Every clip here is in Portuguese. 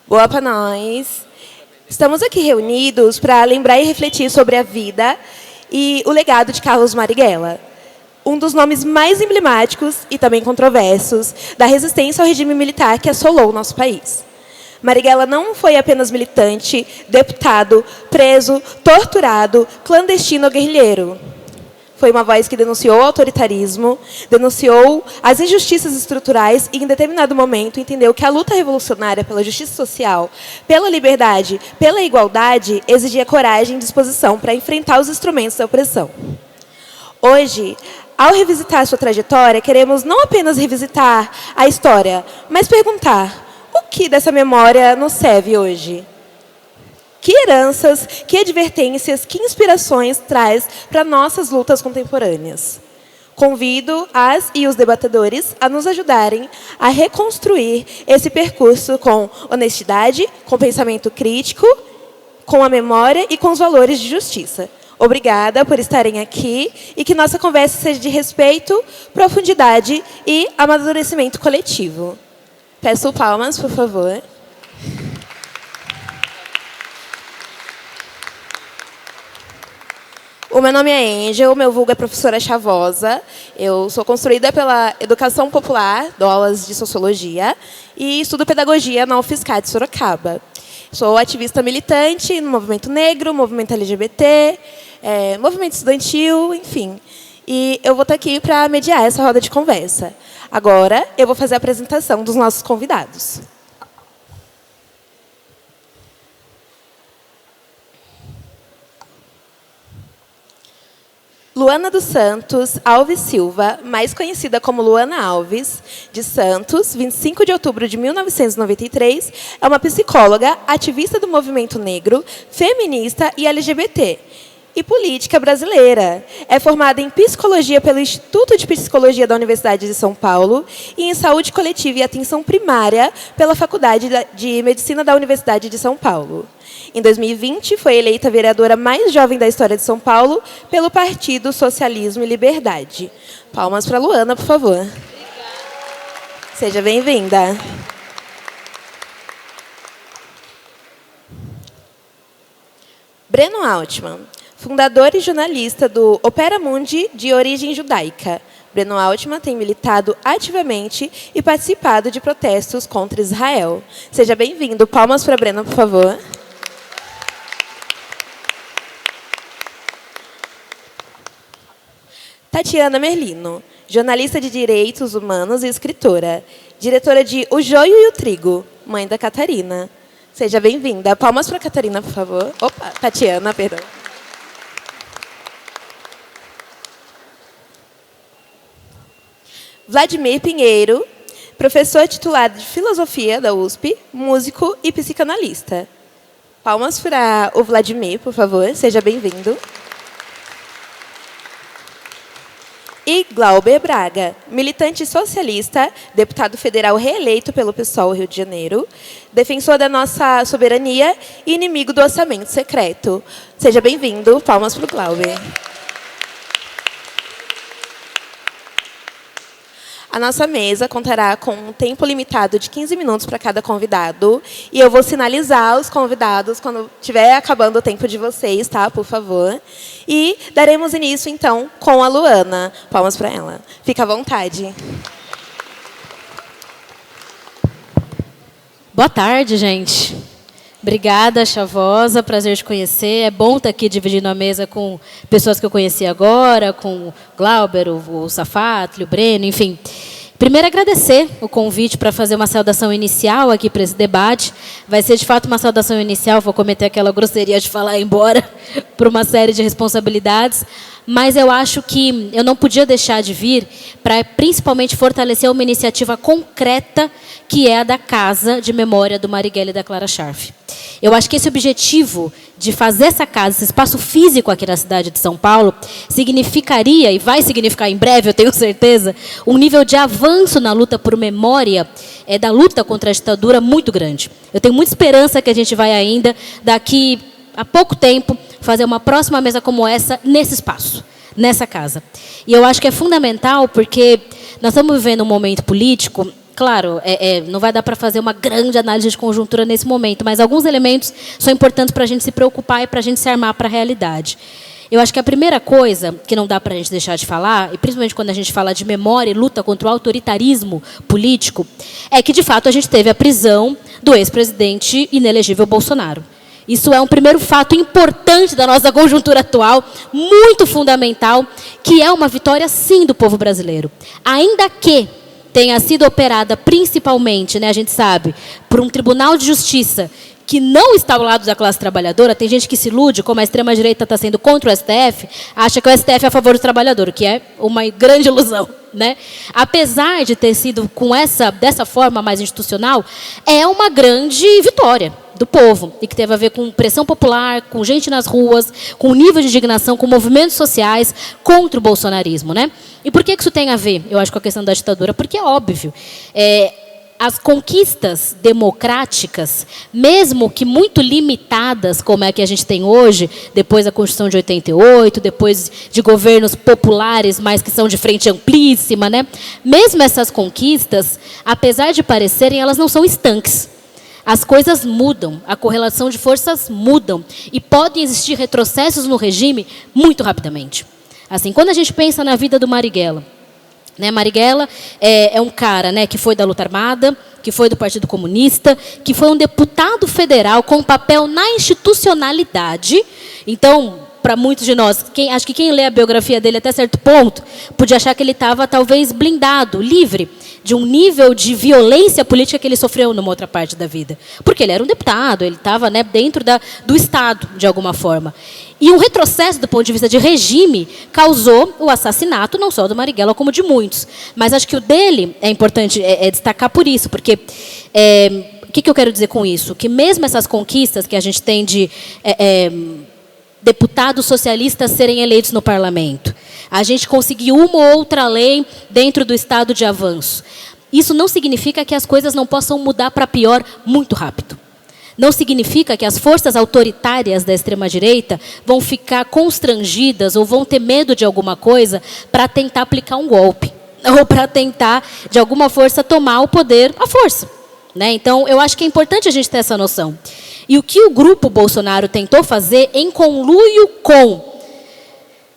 Boa para nós. Estamos aqui reunidos para lembrar e refletir sobre a vida e o legado de Carlos Marighella, um dos nomes mais emblemáticos e também controversos da resistência ao regime militar que assolou o nosso país. Marighella não foi apenas militante, deputado, preso, torturado, clandestino ou guerrilheiro. Foi uma voz que denunciou o autoritarismo, denunciou as injustiças estruturais e, em determinado momento, entendeu que a luta revolucionária pela justiça social, pela liberdade, pela igualdade, exigia coragem e disposição para enfrentar os instrumentos da opressão. Hoje, ao revisitar sua trajetória, queremos não apenas revisitar a história, mas perguntar: o que dessa memória nos serve hoje? Que heranças, que advertências, que inspirações traz para nossas lutas contemporâneas? Convido as e os debatedores a nos ajudarem a reconstruir esse percurso com honestidade, com pensamento crítico, com a memória e com os valores de justiça. Obrigada por estarem aqui e que nossa conversa seja de respeito, profundidade e amadurecimento coletivo. Peço palmas, por favor. O meu nome é Angel, meu vulgo é professora Chavosa. Eu sou construída pela Educação Popular, dou aulas de Sociologia e estudo Pedagogia na UFSCar de Sorocaba. Sou ativista militante no movimento negro, movimento LGBT, movimento estudantil, enfim. E eu vou estar aqui para mediar essa roda de conversa. Agora, eu vou fazer a apresentação dos nossos convidados. Luana dos Santos Alves Silva, mais conhecida como Luana Alves de Santos, 25 de outubro de 1993, é uma psicóloga, ativista do movimento negro, feminista e LGBT, e política brasileira. É formada em Psicologia pelo Instituto de Psicologia da Universidade de São Paulo e em Saúde Coletiva e Atenção Primária pela Faculdade de Medicina da Universidade de São Paulo. Em 2020, foi eleita a vereadora mais jovem da história de São Paulo pelo Partido Socialismo e Liberdade. Palmas para a Luana, por favor. Obrigada. Seja bem-vinda. Breno Altman, fundador e jornalista do Opera Mundi, de origem judaica. Breno Altman tem militado ativamente e participado de protestos contra Israel. Seja bem-vindo. Palmas para Breno, por favor. Tatiana Merlino, jornalista de direitos humanos e escritora. Diretora de O Joio e o Trigo, mãe da Catarina. Seja bem-vinda. Palmas para a Catarina, por favor. Opa, Tatiana, perdão. Vladimir Pinheiro, professor titulado de Filosofia da USP, músico e psicanalista. Palmas para o Vladimir, por favor. Seja bem-vindo. E Glauber Braga, militante socialista, deputado federal reeleito pelo PSOL Rio de Janeiro, defensor da nossa soberania e inimigo do orçamento secreto. Seja bem-vindo. Palmas para o Glauber. A nossa mesa contará com um tempo limitado de 15 minutos para cada convidado. E eu vou sinalizar os convidados quando estiver acabando o tempo de vocês, tá? Por favor. E daremos início, então, com a Luana. Palmas para ela. Fica à vontade. Boa tarde, gente. Obrigada, Chavosa. Prazer te conhecer. É bom estar aqui dividindo a mesa com pessoas que eu conheci agora, com o Glauber, o Safatli, o Breno, enfim. Primeiro, agradecer o convite para fazer uma saudação inicial aqui para esse debate. Vai ser, de fato, uma saudação inicial. Vou cometer aquela grosseria de falar embora por uma série de responsabilidades. Mas eu acho que eu não podia deixar de vir para, principalmente, fortalecer uma iniciativa concreta que é a da Casa de Memória do Marighella e da Clara Scharf. Eu acho que esse objetivo de fazer essa casa, esse espaço físico aqui na cidade de São Paulo, significaria, e vai significar em breve, eu tenho certeza, um nível de avanço na luta por memória, da luta contra a ditadura muito grande. Eu tenho muita esperança que a gente vai ainda, daqui a pouco tempo, fazer uma próxima mesa como essa, nesse espaço, nessa casa. E eu acho que é fundamental porque nós estamos vivendo um momento político Claro, não vai dar para fazer uma grande análise de conjuntura nesse momento, mas alguns elementos são importantes para a gente se preocupar e para a gente se armar para a realidade. Eu acho que a primeira coisa que não dá para a gente deixar de falar, e principalmente quando a gente fala de memória e luta contra o autoritarismo político, é que, de fato, a gente teve a prisão do ex-presidente inelegível Bolsonaro. Isso é um primeiro fato importante da nossa conjuntura atual, muito fundamental, que é uma vitória, sim, do povo brasileiro. Ainda que tenha sido operada principalmente, né, a gente sabe, por um tribunal de justiça que não está ao lado da classe trabalhadora. Tem gente que se ilude, como a extrema-direita está sendo contra o STF, acha que o STF é a favor do trabalhador, o que é uma grande ilusão, né? Apesar de ter sido dessa forma mais institucional, é uma grande vitória do povo, e que teve a ver com pressão popular, com gente nas ruas, com nível de indignação, com movimentos sociais contra o bolsonarismo, né? E por que isso tem a ver, eu acho, com a questão da ditadura? Porque é óbvio. As conquistas democráticas, mesmo que muito limitadas, como é que a gente tem hoje, depois da Constituição de 88, depois de governos populares, mas que são de frente amplíssima, né? Mesmo essas conquistas, apesar de parecerem, elas não são estanques. As coisas mudam, a correlação de forças mudam, e podem existir retrocessos no regime muito rapidamente. Assim, quando a gente pensa na vida do Marighella, né, Marighella é um cara, né, que foi da luta armada, que foi do Partido Comunista, que foi um deputado federal com papel na institucionalidade. Então, para muitos de nós, acho que quem lê a biografia dele até certo ponto, podia achar que ele estava talvez blindado, livre de um nível de violência política que ele sofreu numa outra parte da vida. Porque ele era um deputado, ele estava, né, dentro do Estado, de alguma forma. E um retrocesso do ponto de vista de regime causou o assassinato, não só do Marighella, como de muitos. Mas acho que o dele é importante destacar por isso, porque o que eu quero dizer com isso? Que mesmo essas conquistas que a gente tem de deputados socialistas serem eleitos no parlamento, a gente conseguiu uma ou outra lei dentro do estado de avanço. Isso não significa que as coisas não possam mudar para pior muito rápido. Não significa que as forças autoritárias da extrema-direita vão ficar constrangidas ou vão ter medo de alguma coisa para tentar aplicar um golpe, ou para tentar, de alguma força, tomar o poder à força, né? Então, eu acho que é importante a gente ter essa noção. E o que o grupo Bolsonaro tentou fazer, em conluio com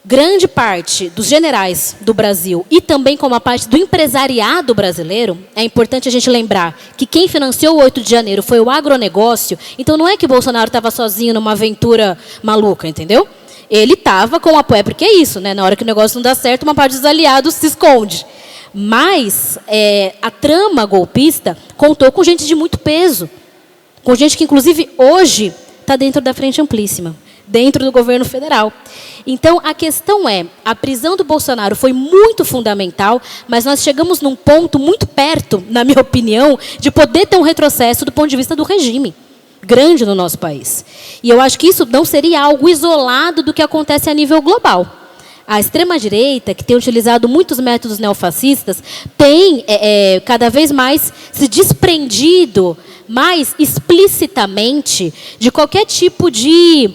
grande parte dos generais do Brasil e também com uma parte do empresariado brasileiro, é importante a gente lembrar que quem financiou o 8 de janeiro foi o agronegócio. Então, não é que o Bolsonaro estava sozinho numa aventura maluca, entendeu? Ele estava com apoio, porque é isso, né? Na hora que o negócio não dá certo, uma parte dos aliados se esconde. Mas a trama golpista contou com gente de muito peso, com gente que, inclusive, hoje está dentro da Frente Amplíssima, dentro do governo federal. Então, a questão a prisão do Bolsonaro foi muito fundamental, mas nós chegamos num ponto muito perto, na minha opinião, de poder ter um retrocesso do ponto de vista do regime grande no nosso país. E eu acho que isso não seria algo isolado do que acontece a nível global. A extrema-direita, que tem utilizado muitos métodos neofascistas, tem cada vez mais se desprendido mais explicitamente de qualquer tipo de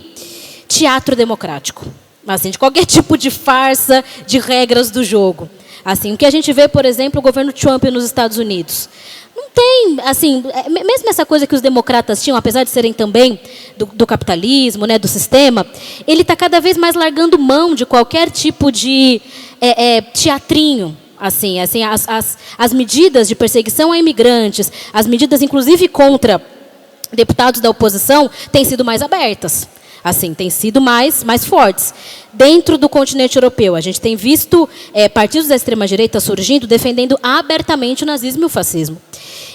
teatro democrático, assim, de qualquer tipo de farsa de regras do jogo. Assim, o que a gente vê, por exemplo, o governo Trump nos Estados Unidos. Não tem, assim, mesmo essa coisa que os democratas tinham, apesar de serem também do capitalismo, né, do sistema, ele está cada vez mais largando mão de qualquer tipo de teatrinho. Assim, as medidas de perseguição a imigrantes, as medidas, inclusive, contra deputados da oposição, têm sido mais abertas. Assim, têm sido mais fortes. Dentro do continente europeu, a gente tem visto partidos da extrema-direita surgindo, defendendo abertamente o nazismo e o fascismo.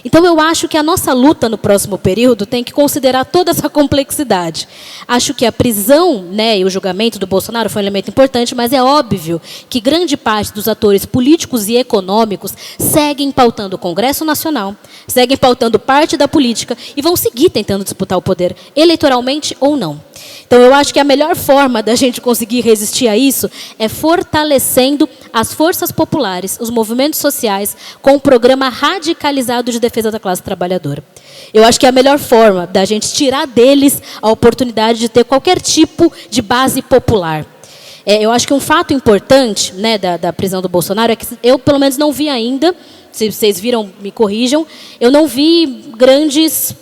Então, eu acho que a nossa luta no próximo período tem que considerar toda essa complexidade. Acho que a prisão, né, e o julgamento do Bolsonaro foi um elemento importante, mas é óbvio que grande parte dos atores políticos e econômicos seguem pautando o Congresso Nacional, seguem pautando parte da política e vão seguir tentando disputar o poder, eleitoralmente ou não. Então, eu acho que a melhor forma da gente conseguir resistir a isso é fortalecendo as forças populares, os movimentos sociais, com um programa radicalizado de defesa da classe trabalhadora. Eu acho que é a melhor forma da gente tirar deles a oportunidade de ter qualquer tipo de base popular. Eu acho que um fato importante, né, da prisão do Bolsonaro é que eu, pelo menos, não vi ainda se vocês viram, me corrijam, eu não vi grandes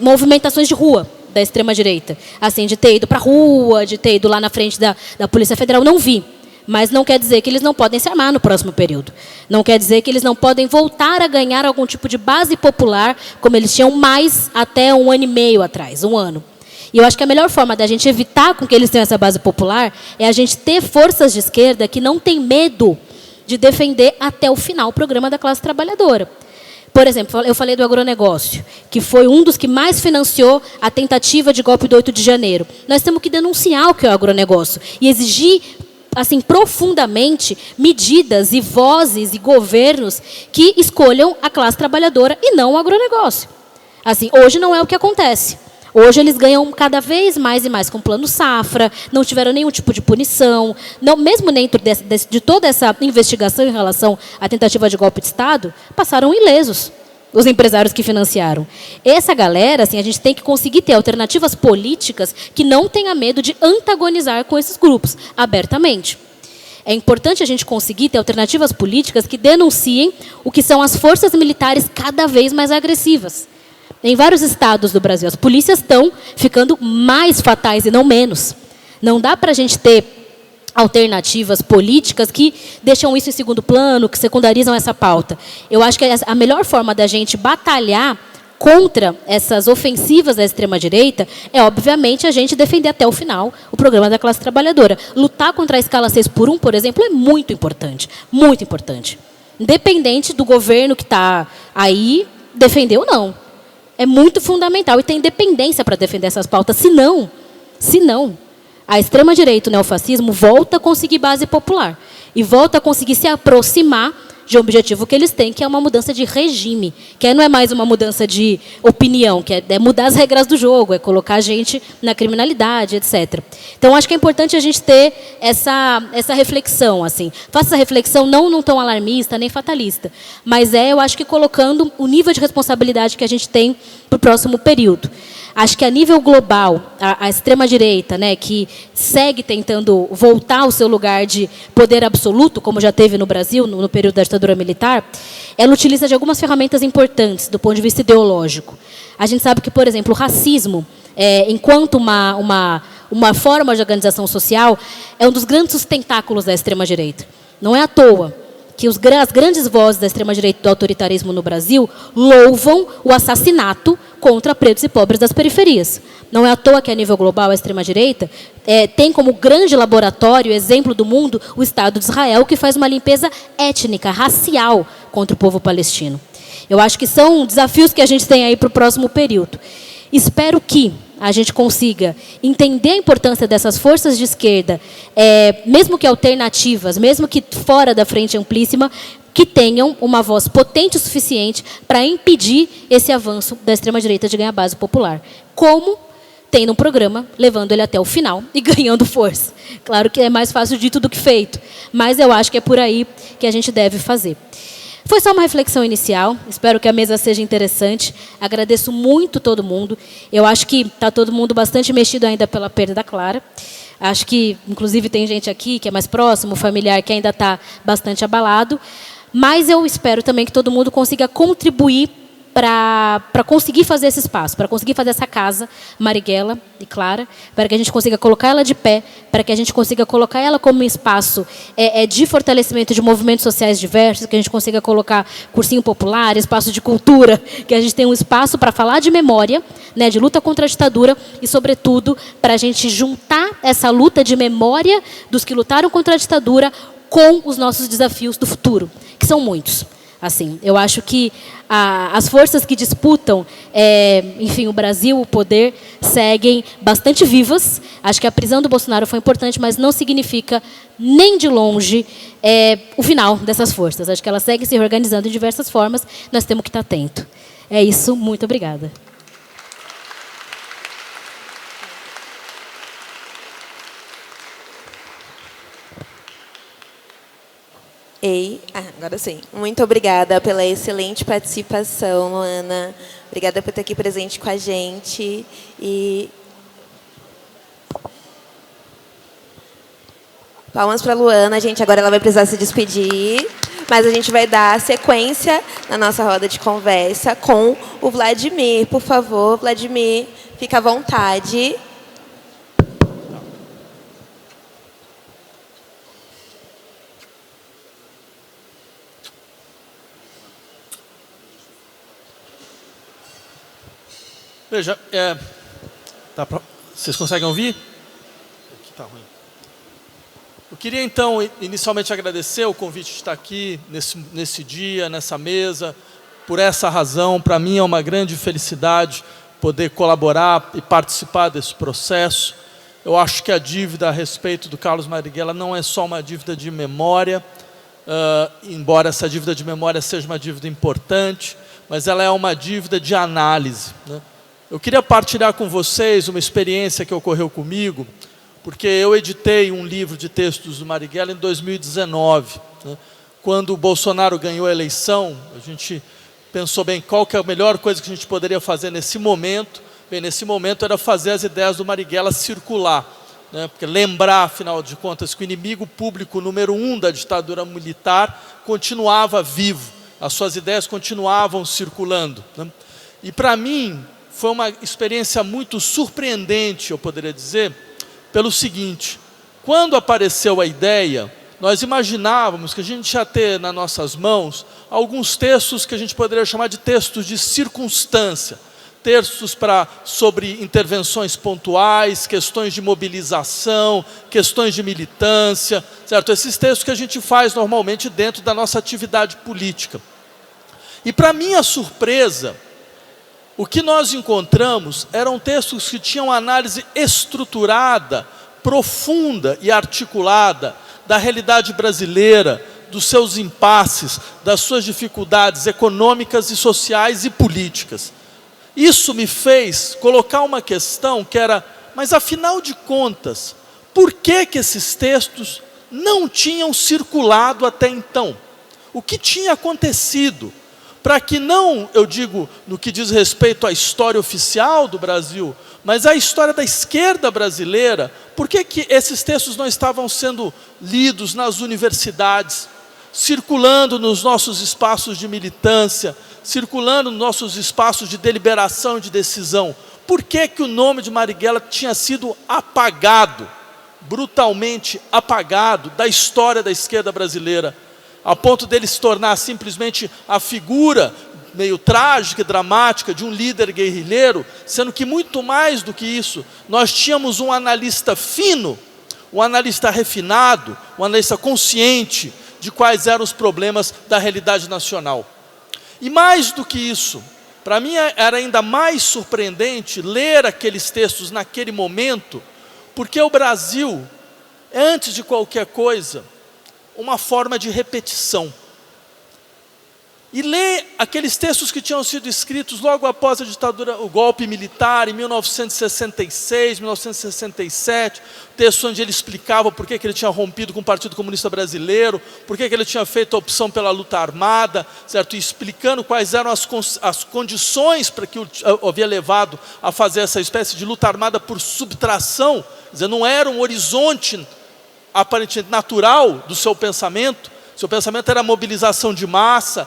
movimentações de rua da extrema-direita. Assim, de ter ido para a rua, de ter ido lá na frente da Polícia Federal, não vi. Mas não quer dizer que eles não podem se armar no próximo período. Não quer dizer que eles não podem voltar a ganhar algum tipo de base popular, como eles tinham mais até 1 ano e meio atrás, 1 ano. E eu acho que a melhor forma da gente evitar com que eles tenham essa base popular é a gente ter forças de esquerda que não têm medo de defender até o final o programa da classe trabalhadora. Por exemplo, eu falei do agronegócio, que foi um dos que mais financiou a tentativa de golpe do 8 de janeiro. Nós temos que denunciar o que é o agronegócio e exigir, assim, profundamente, medidas e vozes e governos que escolham a classe trabalhadora e não o agronegócio. Assim, hoje não é o que acontece. Hoje eles ganham cada vez mais e mais com o plano safra, não tiveram nenhum tipo de punição, não, mesmo dentro de toda essa investigação em relação à tentativa de golpe de Estado, passaram ilesos os empresários que financiaram. Essa galera, assim, a gente tem que conseguir ter alternativas políticas que não tenha medo de antagonizar com esses grupos, abertamente. É importante a gente conseguir ter alternativas políticas que denunciem o que são as forças militares cada vez mais agressivas. Em vários estados do Brasil, as polícias estão ficando mais fatais e não menos. Não dá para a gente ter alternativas políticas que deixam isso em segundo plano, que secundarizam essa pauta. Eu acho que a melhor forma da gente batalhar contra essas ofensivas da extrema-direita é, obviamente, a gente defender até o final o programa da classe trabalhadora. Lutar contra a escala 6x1, por exemplo, é muito importante. Muito importante. Independente do governo que está aí, defender ou não. É muito fundamental e tem independência para defender essas pautas. Se não, a extrema-direita, o neofascismo, volta a conseguir base popular e volta a conseguir se aproximar de um objetivo que eles têm, que é uma mudança de regime, que não é mais uma mudança de opinião, que é mudar as regras do jogo, é colocar a gente na criminalidade, etc. Então, acho que é importante a gente ter essa reflexão. Assim. Faça essa reflexão não num tom alarmista, nem fatalista, mas eu acho que colocando o nível de responsabilidade que a gente tem para o próximo período. Acho que a nível global, a extrema-direita, né, que segue tentando voltar ao seu lugar de poder absoluto, como já teve no Brasil, no período da ditadura militar, ela utiliza de algumas ferramentas importantes do ponto de vista ideológico. A gente sabe que, por exemplo, o racismo, enquanto uma forma de organização social, é um dos grandes sustentáculos da extrema-direita. Não é à toa que as grandes vozes da extrema-direita do autoritarismo no Brasil louvam o assassinato contra pretos e pobres das periferias. Não é à toa que, a nível global, a extrema-direita tem como grande laboratório, exemplo do mundo, o Estado de Israel, que faz uma limpeza étnica, racial contra o povo palestino. Eu acho que são desafios que a gente tem aí para o próximo período. Espero que a gente consiga entender a importância dessas forças de esquerda, mesmo que alternativas, mesmo que fora da frente amplíssima, que tenham uma voz potente o suficiente para impedir esse avanço da extrema-direita de ganhar base popular. Como tendo um programa, levando ele até o final e ganhando força. Claro que é mais fácil dito do que feito, mas eu acho que é por aí que a gente deve fazer. Foi só uma reflexão inicial, espero que a mesa seja interessante. Agradeço muito todo mundo. Eu acho que está todo mundo bastante mexido ainda pela perda da Clara. Acho que, inclusive, tem gente aqui que é mais próximo, familiar, que ainda está bastante abalado. Mas eu espero também que todo mundo consiga contribuir para conseguir fazer esse espaço, para conseguir fazer essa casa, Marighella e Clara, para que a gente consiga colocar ela de pé, para que a gente consiga colocar ela como um espaço de fortalecimento de movimentos sociais diversos, que a gente consiga colocar cursinho popular, espaço de cultura, que a gente tenha um espaço para falar de memória, né, de luta contra a ditadura e, sobretudo, para a gente juntar essa luta de memória dos que lutaram contra a ditadura com os nossos desafios do futuro, que são muitos. Assim, eu acho que as forças que disputam, enfim, o Brasil, o poder, seguem bastante vivas. Acho que a prisão do Bolsonaro foi importante, mas não significa nem de longe o final dessas forças. Acho que elas seguem se reorganizando de diversas formas. Nós temos que estar atentos. É isso. Muito obrigada. Agora sim. Muito obrigada pela excelente participação, Luana. Obrigada por estar aqui presente com a gente. E palmas para a Luana, gente. Agora ela vai precisar se despedir. mas a gente vai dar sequência na nossa roda de conversa com o Vladimir. Por favor, Vladimir, fica à vontade. Veja, vocês conseguem ouvir? Aqui está ruim. Eu queria, então, inicialmente agradecer o convite de estar aqui, nesse dia, nessa mesa. Por essa razão, para mim é uma grande felicidade poder colaborar e participar desse processo. Eu acho que a dívida a respeito do Carlos Marighella não é só uma dívida de memória, embora essa dívida de memória seja uma dívida importante, mas ela é uma dívida de análise, né? Eu queria partilhar com vocês uma experiência que ocorreu comigo, porque eu editei um livro de textos do Marighella em 2019. Né? Quando o Bolsonaro ganhou a eleição, a gente pensou bem qual que é a melhor coisa que a gente poderia fazer nesse momento. Bem, nesse momento era fazer as ideias do Marighella circular, né? Porque lembrar, afinal de contas, que o inimigo público número 1 da ditadura militar continuava vivo, as suas ideias continuavam circulando, né? E para mim foi uma experiência muito surpreendente, eu poderia dizer, pelo seguinte: quando apareceu a ideia, nós imaginávamos que a gente ia ter nas nossas mãos alguns textos que a gente poderia chamar de textos de circunstância, textos sobre intervenções pontuais, questões de mobilização, questões de militância, certo? Esses textos que a gente faz normalmente dentro da nossa atividade política. E para minha surpresa, o que nós encontramos eram textos que tinham análise estruturada, profunda e articulada da realidade brasileira, dos seus impasses, das suas dificuldades econômicas e sociais e políticas. Isso me fez colocar uma questão que era, mas afinal de contas, por que esses textos não tinham circulado até então? O que tinha acontecido? Para que não, eu digo, no que diz respeito à história oficial do Brasil, mas à história da esquerda brasileira, por que esses textos não estavam sendo lidos nas universidades, circulando nos nossos espaços de militância, circulando nos nossos espaços de deliberação e de decisão? Por que o nome de Marighella tinha sido apagado, brutalmente apagado da história da esquerda brasileira, a ponto dele se tornar simplesmente a figura meio trágica e dramática de um líder guerrilheiro, sendo que muito mais do que isso, nós tínhamos um analista fino, um analista refinado, um analista consciente de quais eram os problemas da realidade nacional. E mais do que isso, para mim era ainda mais surpreendente ler aqueles textos naquele momento, porque o Brasil é, antes de qualquer coisa, uma forma de repetição. E ler aqueles textos que tinham sido escritos logo após a ditadura, o golpe militar, em 1966, 1967, texto onde ele explicava por que ele tinha rompido com o Partido Comunista Brasileiro, por que ele tinha feito a opção pela luta armada, certo? E explicando quais eram as condições para que o havia levado a fazer essa espécie de luta armada por subtração, quer dizer, não era um horizonte aparentemente natural do seu pensamento. Seu pensamento era a mobilização de massa,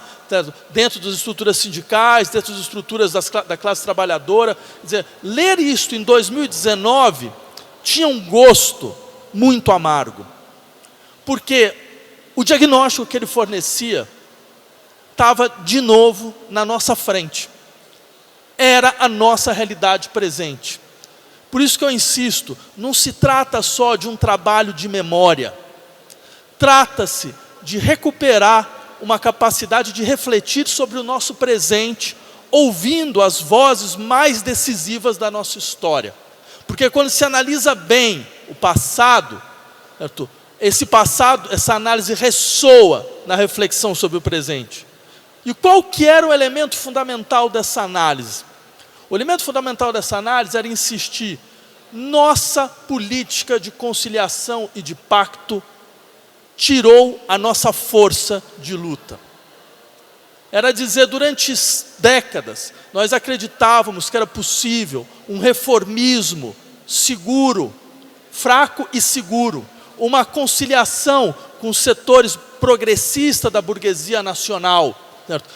dentro das estruturas sindicais, dentro das estruturas da classe trabalhadora. Quer dizer, ler isto em 2019 tinha um gosto muito amargo, porque o diagnóstico que ele fornecia estava de novo na nossa frente. Era a nossa realidade presente. Por isso que eu insisto, não se trata só de um trabalho de memória. Trata-se de recuperar uma capacidade de refletir sobre o nosso presente, ouvindo as vozes mais decisivas da nossa história. Porque quando se analisa bem o passado, certo? Esse passado, essa análise ressoa na reflexão sobre o presente. E qual que era o elemento fundamental dessa análise? O elemento fundamental dessa análise era insistir: nossa política de conciliação e de pacto tirou a nossa força de luta. Era dizer, durante décadas, nós acreditávamos que era possível um reformismo seguro, fraco e seguro, uma conciliação com setores progressista da burguesia nacional, certo?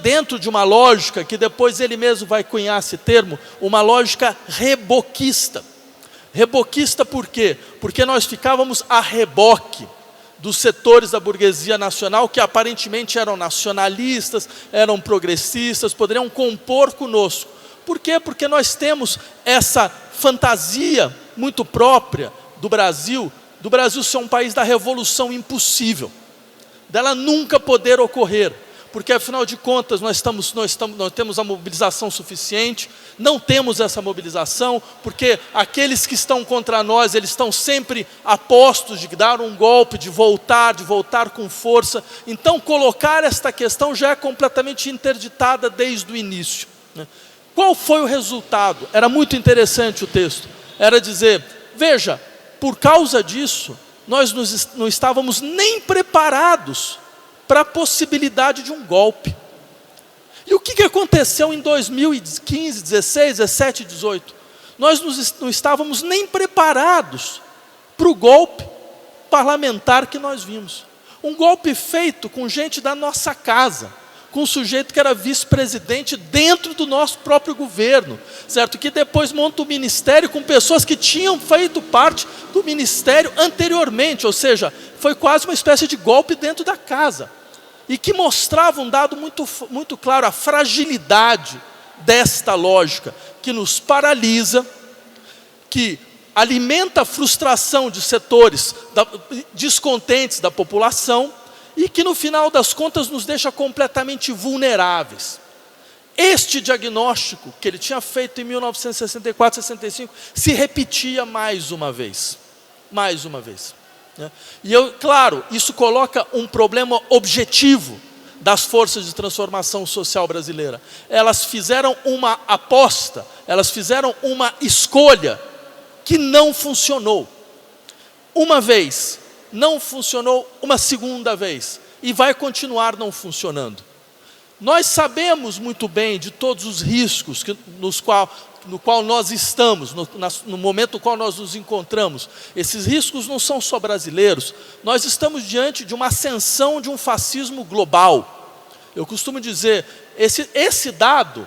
Dentro de uma lógica que depois ele mesmo vai cunhar esse termo, uma lógica reboquista. Reboquista por quê? Porque nós ficávamos a reboque dos setores da burguesia nacional que aparentemente eram nacionalistas, eram progressistas, poderiam compor conosco. Por quê? Porque nós temos essa fantasia muito própria do Brasil ser um país da revolução impossível, dela nunca poder ocorrer. Porque, afinal de contas, nós temos a mobilização suficiente, não temos essa mobilização, porque aqueles que estão contra nós, eles estão sempre a postos de dar um golpe, de voltar com força. Então, colocar esta questão já é completamente interditada desde o início, né? Qual foi o resultado? Era muito interessante o texto. Era dizer, veja, por causa disso, nós não estávamos nem preparados para a possibilidade de um golpe. E o que aconteceu em 2015, 16, 17, 18? Nós não estávamos nem preparados para o golpe parlamentar que nós vimos. Um golpe feito com gente da nossa casa, com um sujeito que era vice-presidente dentro do nosso próprio governo, certo? Que depois monta o ministério com pessoas que tinham feito parte do ministério anteriormente, ou seja, foi quase uma espécie de golpe dentro da casa. E que mostrava um dado muito claro, a fragilidade desta lógica, que nos paralisa, que alimenta a frustração de setores descontentes da população, e que no final das contas nos deixa completamente vulneráveis. Este diagnóstico que ele tinha feito em 1964, 65, se repetia mais uma vez. Mais uma vez. E claro, isso coloca um problema objetivo das forças de transformação social brasileira. Elas fizeram uma aposta, elas fizeram uma escolha que não funcionou. Uma vez, não funcionou uma segunda vez, e vai continuar não funcionando. Nós sabemos muito bem de todos os riscos no qual nós estamos, no momento no qual nós nos encontramos. Esses riscos não são só brasileiros. Nós estamos diante de uma ascensão de um fascismo global. Eu costumo dizer, esse dado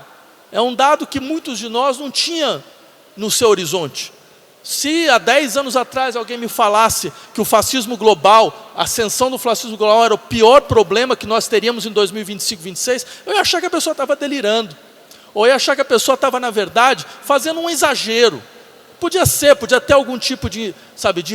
é um dado que muitos de nós não tinham no seu horizonte. Se há 10 anos atrás alguém me falasse que o fascismo global, a ascensão do fascismo global era o pior problema que nós teríamos em 2025, 2026, eu ia achar que a pessoa estava delirando. Ou ia achar que a pessoa estava, na verdade, fazendo um exagero. Podia ter algum tipo de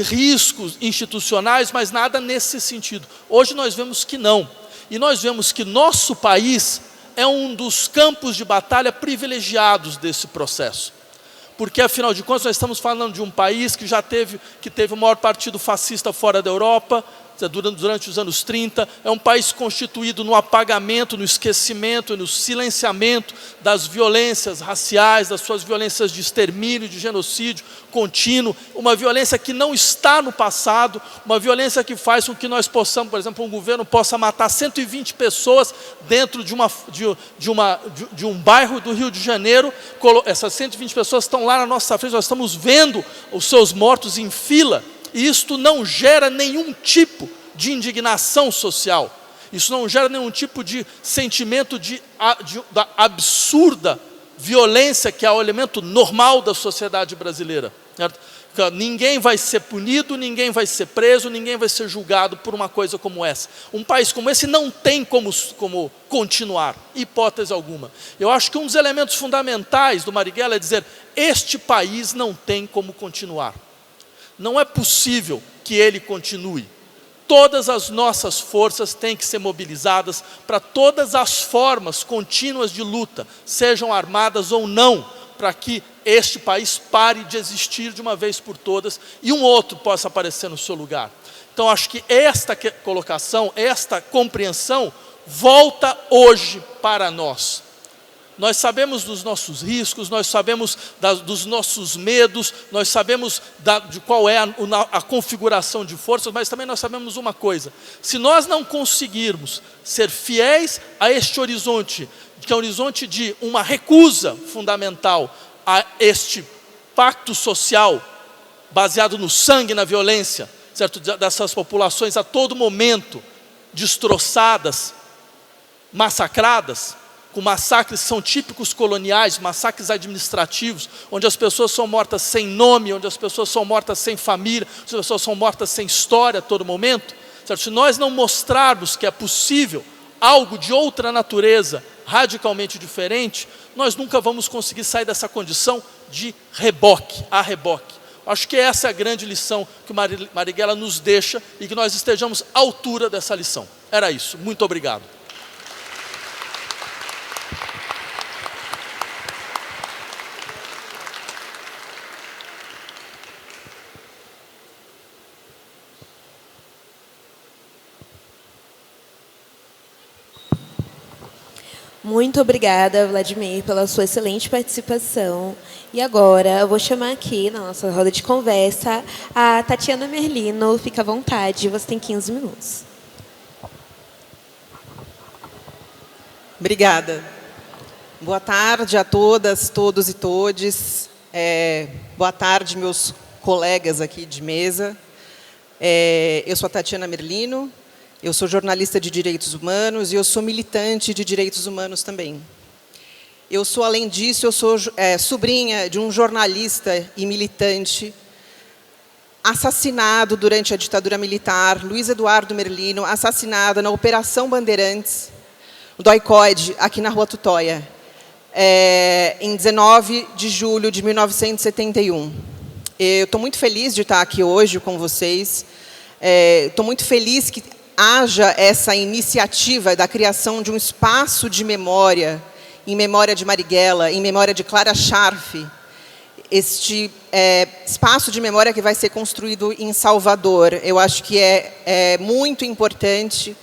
riscos institucionais, mas nada nesse sentido. Hoje nós vemos que não. E nós vemos que nosso país é um dos campos de batalha privilegiados desse processo. Porque, afinal de contas, nós estamos falando de um país que teve o maior partido fascista fora da Europa, durante os anos 30, é um país constituído no apagamento, no esquecimento, no silenciamento das violências raciais, das suas violências de extermínio, de genocídio contínuo, uma violência que não está no passado, uma violência que faz com que nós possamos, por exemplo, um governo possa matar 120 pessoas dentro de um bairro do Rio de Janeiro. Essas 120 pessoas estão lá na nossa frente, nós estamos vendo os seus mortos em fila, e isto não gera nenhum tipo de indignação social. Isso não gera nenhum tipo de sentimento da absurda violência que é o elemento normal da sociedade brasileira. Certo? Ninguém vai ser punido, ninguém vai ser preso, ninguém vai ser julgado por uma coisa como essa. Um país como esse não tem como continuar, hipótese alguma. Eu acho que um dos elementos fundamentais do Marighella é dizer, este país não tem como continuar. Não é possível que ele continue. Todas as nossas forças têm que ser mobilizadas para todas as formas contínuas de luta, sejam armadas ou não, para que este país pare de existir de uma vez por todas e um outro possa aparecer no seu lugar. Então, acho que esta colocação, esta compreensão, volta hoje para nós. Nós sabemos dos nossos riscos, nós sabemos dos nossos medos, nós sabemos de qual é a configuração de forças, mas também nós sabemos uma coisa: se nós não conseguirmos ser fiéis a este horizonte, que é o horizonte de uma recusa fundamental a este pacto social baseado no sangue e na violência, certo? Dessas populações a todo momento destroçadas, massacradas, com massacres que são típicos coloniais, massacres administrativos, onde as pessoas são mortas sem nome, onde as pessoas são mortas sem família, as pessoas são mortas sem história a todo momento. Certo? Se nós não mostrarmos que é possível algo de outra natureza, radicalmente diferente, nós nunca vamos conseguir sair dessa condição de reboque, a reboque. Acho que essa é a grande lição que o Marighella nos deixa e que nós estejamos à altura dessa lição. Era isso. Muito obrigado. Muito obrigada, Vladimir, pela sua excelente participação. E agora eu vou chamar aqui na nossa roda de conversa a Tatiana Merlino. Fica à vontade, você tem 15 minutos. Obrigada. Boa tarde a todas, todos e todes. Boa tarde, meus colegas aqui de mesa. Eu sou a Tatiana Merlino. Eu sou jornalista de direitos humanos e eu sou militante de direitos humanos também. Eu sou, além disso, eu sou sobrinha de um jornalista e militante assassinado durante a ditadura militar, Luiz Eduardo Merlino, assassinado na Operação Bandeirantes, do DOI-CODE, aqui na Rua Tutóia, em 19 de julho de 1971. Eu estou muito feliz de estar aqui hoje com vocês. Estou muito feliz que haja essa iniciativa da criação de um espaço de memória, em memória de Marighella, em memória de Clara Scharf, este espaço de memória que vai ser construído em Salvador. Eu acho que é muito importante,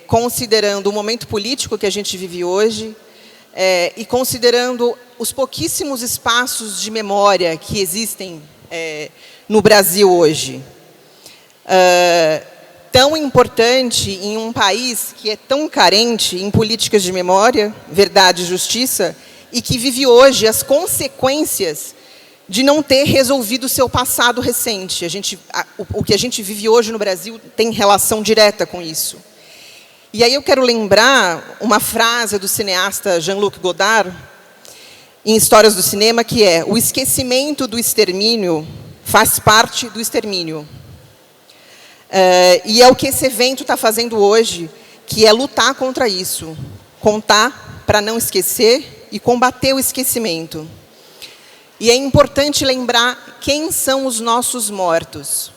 considerando o momento político que a gente vive hoje, e considerando os pouquíssimos espaços de memória que existem no Brasil hoje. Tão importante em um país que é tão carente em políticas de memória, verdade e justiça, e que vive hoje as consequências de não ter resolvido o seu passado recente. O que a gente vive hoje no Brasil tem relação direta com isso. E aí eu quero lembrar uma frase do cineasta Jean-Luc Godard, em Histórias do Cinema, que é: o esquecimento do extermínio faz parte do extermínio. E é o que esse evento está fazendo hoje, que é lutar contra isso, contar para não esquecer e combater o esquecimento. E é importante lembrar quem são os nossos mortos.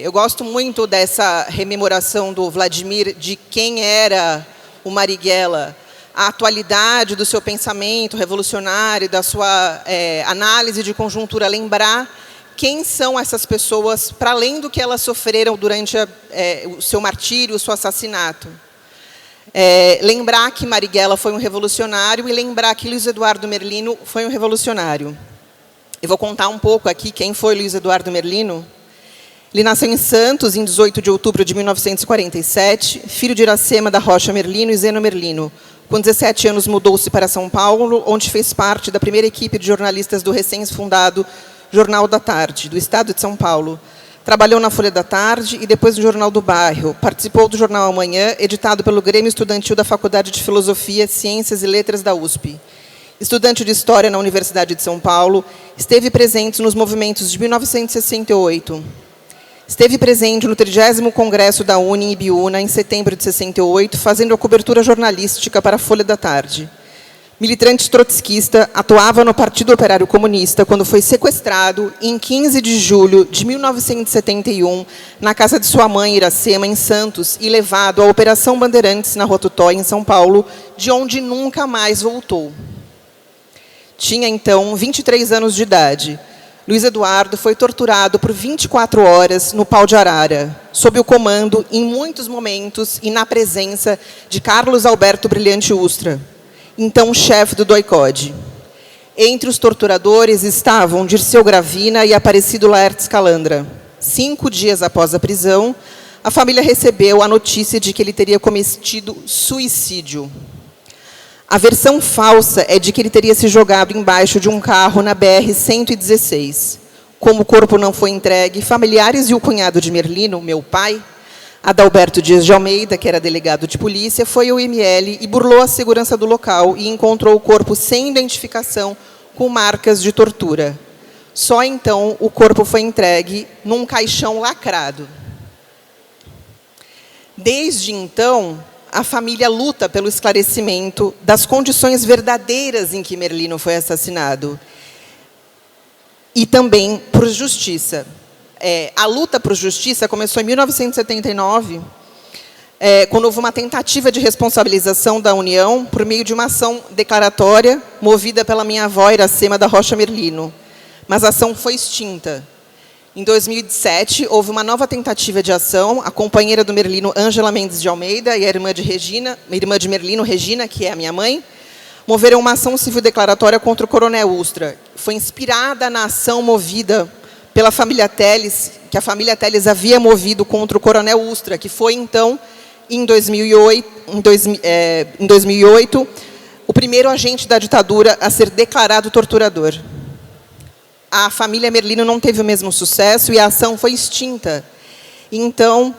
Eu gosto muito dessa rememoração do Vladimir de quem era o Marighella, a atualidade do seu pensamento revolucionário, da sua análise de conjuntura, lembrar quem são essas pessoas, para além do que elas sofreram durante o seu martírio, o seu assassinato. Lembrar que Marighella foi um revolucionário e lembrar que Luiz Eduardo Merlino foi um revolucionário. Eu vou contar um pouco aqui quem foi Luiz Eduardo Merlino. Ele nasceu em Santos, em 18 de outubro de 1947, filho de Iracema da Rocha Merlino e Zeno Merlino. Com 17 anos mudou-se para São Paulo, onde fez parte da primeira equipe de jornalistas do recém-fundado Jornal da Tarde, do Estado de São Paulo. Trabalhou na Folha da Tarde e depois no Jornal do Bairro. Participou do Jornal Amanhã, editado pelo Grêmio Estudantil da Faculdade de Filosofia, Ciências e Letras da USP. Estudante de História na Universidade de São Paulo, esteve presente nos movimentos de 1968. Esteve presente no 30º Congresso da UNE em Ibiúna, em setembro de 68, fazendo a cobertura jornalística para a Folha da Tarde. Militante trotskista, atuava no Partido Operário Comunista quando foi sequestrado em 15 de julho de 1971 na casa de sua mãe, Iracema, em Santos, e levado à Operação Bandeirantes, na Rua Tutóia, em São Paulo, de onde nunca mais voltou. Tinha, então, 23 anos de idade. Luiz Eduardo foi torturado por 24 horas no Pau de Arara, sob o comando, em muitos momentos, e na presença de Carlos Alberto Brilhante Ustra, então chefe do DOI-CODE. Entre os torturadores estavam Dirceu Gravina e Aparecido Laertes Calandra. 5 dias após a prisão, a família recebeu a notícia de que ele teria cometido suicídio. A versão falsa é de que ele teria se jogado embaixo de um carro na BR-116. Como o corpo não foi entregue, familiares e o cunhado de Merlino, meu pai, Adalberto Dias de Almeida, que era delegado de polícia, foi ao IML e burlou a segurança do local e encontrou o corpo sem identificação, com marcas de tortura. Só então o corpo foi entregue num caixão lacrado. Desde então, a família luta pelo esclarecimento das condições verdadeiras em que Merlino foi assassinado. E também por justiça. A luta por justiça começou em 1979, quando houve uma tentativa de responsabilização da União por meio de uma ação declaratória movida pela minha avó, Iracema da Rocha Merlino. Mas a ação foi extinta. Em 2007, houve uma nova tentativa de ação. A companheira do Merlino, Ângela Mendes de Almeida, e a irmã de Merlino, Regina, que é a minha mãe, moveram uma ação civil declaratória contra o coronel Ustra. Foi inspirada na ação movida pela família Teles, que a família Teles havia movido contra o coronel Ustra, que foi, então, em 2008, o primeiro agente da ditadura a ser declarado torturador. A família Merlino não teve o mesmo sucesso e a ação foi extinta. Então,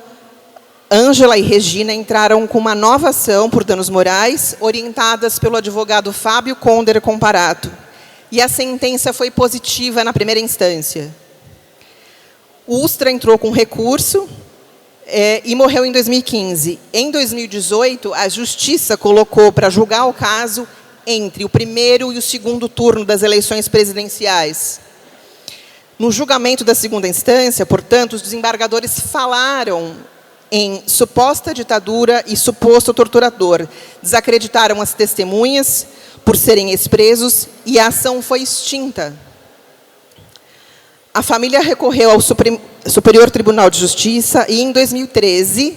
Ângela e Regina entraram com uma nova ação por danos morais, orientadas pelo advogado Fábio Conder Comparato. E a sentença foi positiva na primeira instância. O Ustra entrou com recurso e morreu em 2015. Em 2018, a Justiça colocou para julgar o caso entre o primeiro e o segundo turno das eleições presidenciais. No julgamento da segunda instância, portanto, os desembargadores falaram em suposta ditadura e suposto torturador. Desacreditaram as testemunhas por serem ex-presos e a ação foi extinta. A família recorreu ao Superior Tribunal de Justiça e, em 2013,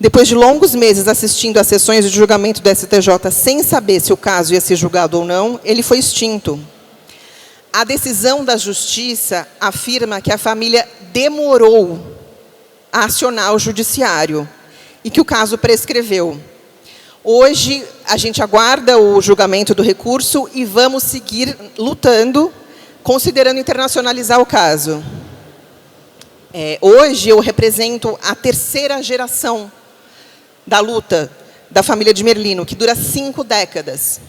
depois de longos meses assistindo às sessões de julgamento do STJ sem saber se o caso ia ser julgado ou não, ele foi extinto. A decisão da Justiça afirma que a família demorou a acionar o judiciário e que o caso prescreveu. Hoje, a gente aguarda o julgamento do recurso e vamos seguir lutando, considerando internacionalizar o caso. Hoje, eu represento a terceira geração da luta da família de Merlino, que dura 5 décadas.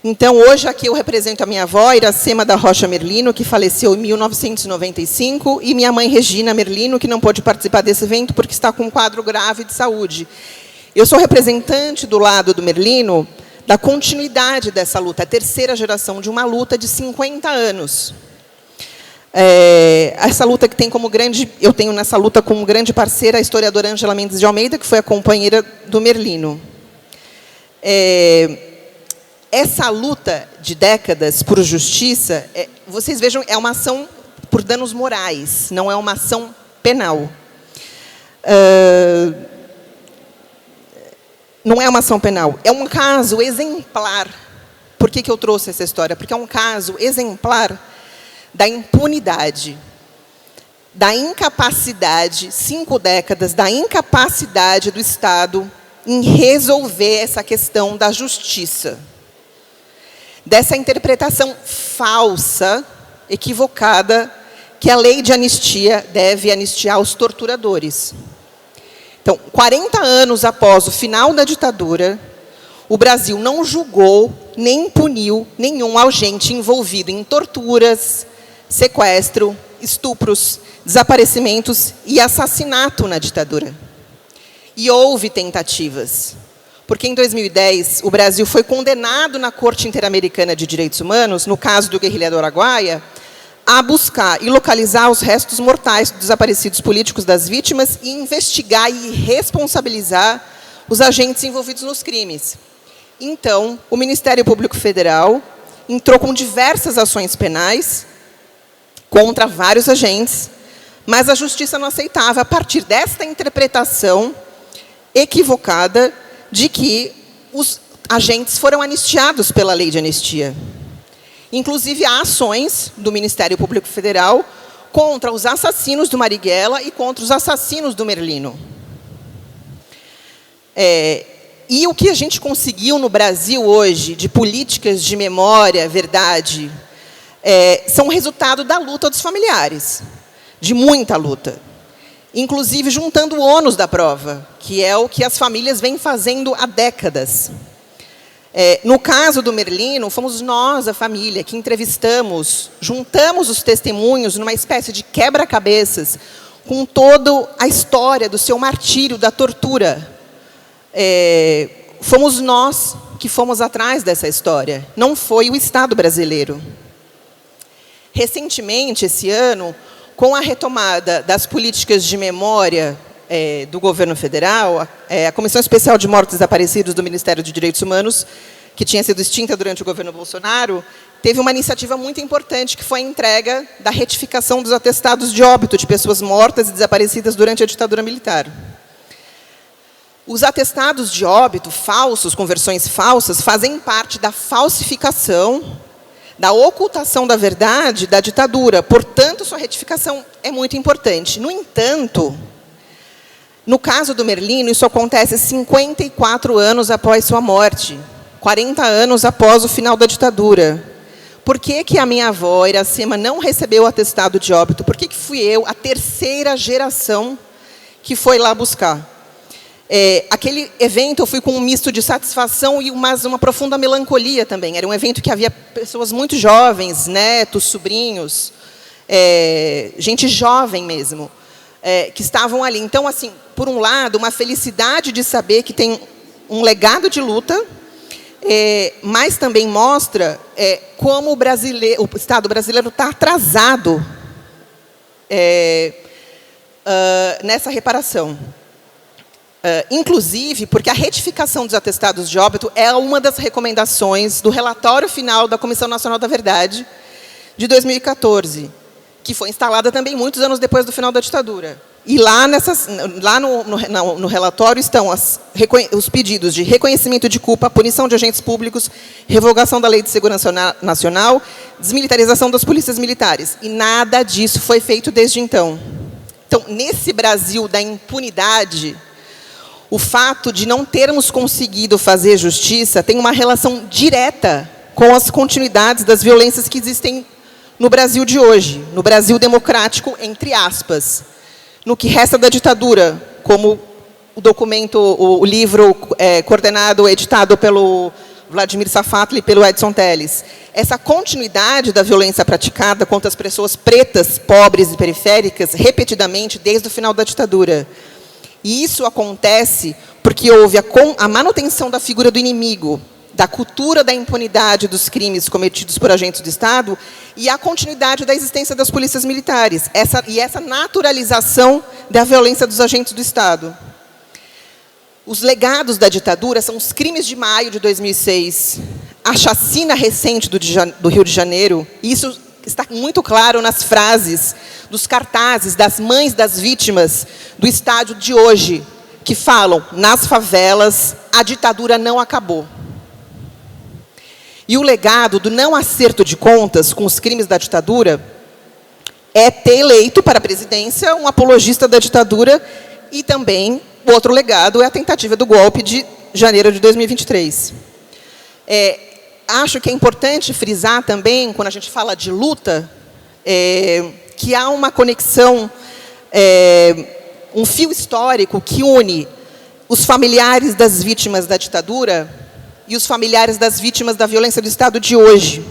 Então, hoje, aqui eu represento a minha avó, Iracema da Rocha Merlino, que faleceu em 1995, e minha mãe, Regina Merlino, que não pôde participar desse evento porque está com um quadro grave de saúde. Eu sou representante do lado do Merlino, da continuidade dessa luta, a terceira geração de uma luta de 50 anos. Essa luta que tem como grande, eu tenho nessa luta como grande parceira a historiadora Ângela Mendes de Almeida, que foi a companheira do Merlino. Essa luta de décadas por justiça, vocês vejam, é uma ação por danos morais, não é uma ação penal. Não é uma ação penal, é um caso exemplar. Por que eu trouxe essa história? Porque é um caso exemplar da impunidade, da incapacidade, 5 décadas, da incapacidade do Estado em resolver essa questão da justiça. Dessa interpretação falsa, equivocada, que a lei de anistia deve anistiar os torturadores. Então, 40 anos após o final da ditadura, o Brasil não julgou nem puniu nenhum agente envolvido em torturas, sequestro, estupros, desaparecimentos e assassinato na ditadura. E houve tentativas. Porque, em 2010, o Brasil foi condenado na Corte Interamericana de Direitos Humanos, no caso do guerrilheiro Araguaia, a buscar e localizar os restos mortais dos desaparecidos políticos das vítimas e investigar e responsabilizar os agentes envolvidos nos crimes. Então, o Ministério Público Federal entrou com diversas ações penais contra vários agentes, mas a Justiça não aceitava, a partir desta interpretação equivocada de que os agentes foram anistiados pela lei de anistia. Inclusive, há ações do Ministério Público Federal contra os assassinos do Marighella e contra os assassinos do Merlino. E o que a gente conseguiu no Brasil hoje, de políticas de memória, verdade, são resultado da luta dos familiares, de muita luta. inclusive juntando o ônus da prova, que é o que as famílias vêm fazendo há décadas. No caso do Merlino, fomos nós, a família, que entrevistamos, juntamos os testemunhos numa espécie de quebra-cabeças, com toda a história do seu martírio, da tortura. Fomos nós que fomos atrás dessa história, não foi o Estado brasileiro. Recentemente, esse ano, com a retomada das políticas de memória do governo federal, a Comissão Especial de Mortos e Desaparecidos do Ministério de Direitos Humanos, que tinha sido extinta durante o governo Bolsonaro, teve uma iniciativa muito importante, que foi a entrega da retificação dos atestados de óbito de pessoas mortas e desaparecidas durante a ditadura militar. Os atestados de óbito falsos, com versões falsas, fazem parte da falsificação, da ocultação da verdade da ditadura. Portanto, sua retificação é muito importante. No entanto, no caso do Merlino, isso acontece 54 anos após sua morte, 40 anos após o final da ditadura. Por que a minha avó, Iracema, não recebeu o atestado de óbito? Por que fui eu, a terceira geração, que foi lá buscar? Aquele evento eu fui com um misto de satisfação e uma profunda melancolia também. Era um evento que havia pessoas muito jovens, netos, sobrinhos, gente jovem mesmo, que estavam ali. Então, assim, por um lado, uma felicidade de saber que tem um legado de luta, mas também mostra como o Estado brasileiro está atrasado nessa reparação. Inclusive, porque a retificação dos atestados de óbito é uma das recomendações do relatório final da Comissão Nacional da Verdade, de 2014, que foi instalada também muitos anos depois do final da ditadura. E lá no relatório estão os pedidos de reconhecimento de culpa, punição de agentes públicos, revogação da Lei de Segurança Nacional, desmilitarização das polícias militares. E nada disso foi feito desde então. Então, nesse Brasil da impunidade, o fato de não termos conseguido fazer justiça tem uma relação direta com as continuidades das violências que existem no Brasil de hoje, no Brasil democrático, entre aspas. No que resta da ditadura, como o documento, o livro coordenado, editado pelo Vladimir Safatli e pelo Edson Telles. Essa continuidade da violência praticada contra as pessoas pretas, pobres e periféricas, repetidamente, desde o final da ditadura. E isso acontece porque houve a manutenção da figura do inimigo, da cultura da impunidade dos crimes cometidos por agentes do Estado e a continuidade da existência das polícias militares, essa naturalização da violência dos agentes do Estado. Os legados da ditadura são os crimes de maio de 2006, a chacina recente do Rio de Janeiro, e isso está muito claro nas frases dos cartazes das mães das vítimas do estádio de hoje, que falam, nas favelas, a ditadura não acabou. E o legado do não acerto de contas com os crimes da ditadura é ter eleito para a presidência um apologista da ditadura e também, o outro legado é a tentativa do golpe de janeiro de 2023. Acho que é importante frisar também, quando a gente fala de luta, que há uma conexão, um fio histórico que une os familiares das vítimas da ditadura e os familiares das vítimas da violência do Estado de hoje.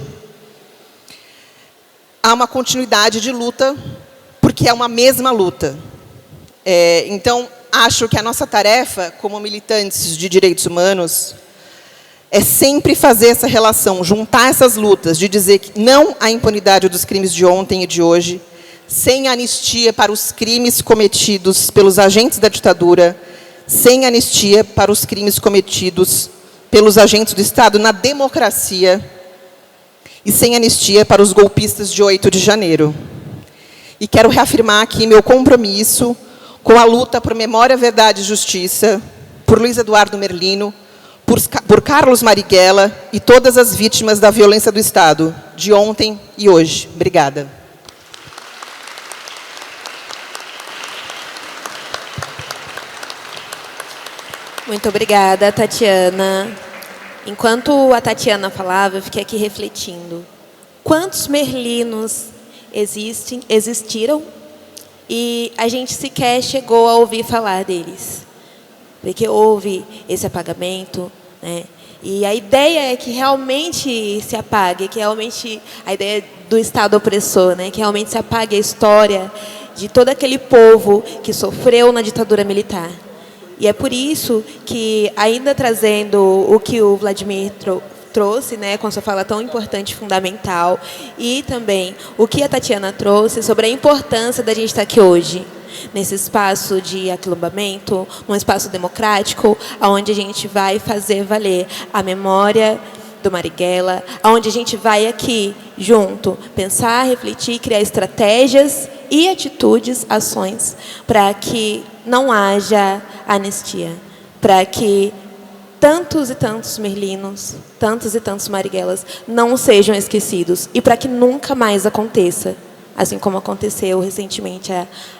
Há uma continuidade de luta, porque é uma mesma luta. Então, acho que a nossa tarefa, como militantes de direitos humanos, é sempre fazer essa relação, juntar essas lutas, de dizer que não há impunidade dos crimes de ontem e de hoje, sem anistia para os crimes cometidos pelos agentes da ditadura, sem anistia para os crimes cometidos pelos agentes do Estado na democracia e sem anistia para os golpistas de 8 de janeiro. E quero reafirmar aqui meu compromisso com a luta por memória, verdade e justiça, por Luiz Eduardo Merlino, por Carlos Marighella e todas as vítimas da violência do Estado, de ontem e hoje. Obrigada. Muito obrigada, Tatiana. Enquanto a Tatiana falava, eu fiquei aqui refletindo. Quantos Merlinos existiram e a gente sequer chegou a ouvir falar deles. Porque houve esse apagamento, né? E a ideia é que realmente se apague, que realmente a ideia do Estado opressor, né? Que realmente se apague a história de todo aquele povo que sofreu na ditadura militar. E é por isso que, ainda trazendo o que o Vladimir trouxe, né, com sua fala tão importante e fundamental, e também o que a Tatiana trouxe sobre a importância da gente estar aqui hoje, nesse espaço de aquilombamento, num espaço democrático, onde a gente vai fazer valer a memória do Marighella, onde a gente vai aqui, junto, pensar, refletir, criar estratégias e atitudes, ações, para que não haja anistia, para que tantos e tantos merlinos, tantos e tantos Marighellas não sejam esquecidos e para que nunca mais aconteça, assim como aconteceu recentemente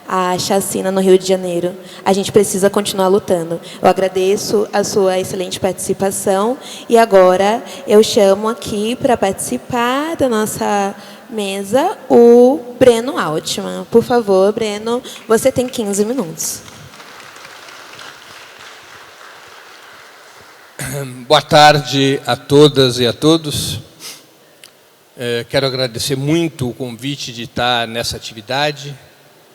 a chacina no Rio de Janeiro. A gente precisa continuar lutando. Eu agradeço a sua excelente participação e agora eu chamo aqui para participar da nossa mesa o Breno Altman. Por favor, Breno, você tem 15 minutos. Boa tarde a todas e a todos. Quero agradecer muito o convite de estar nessa atividade,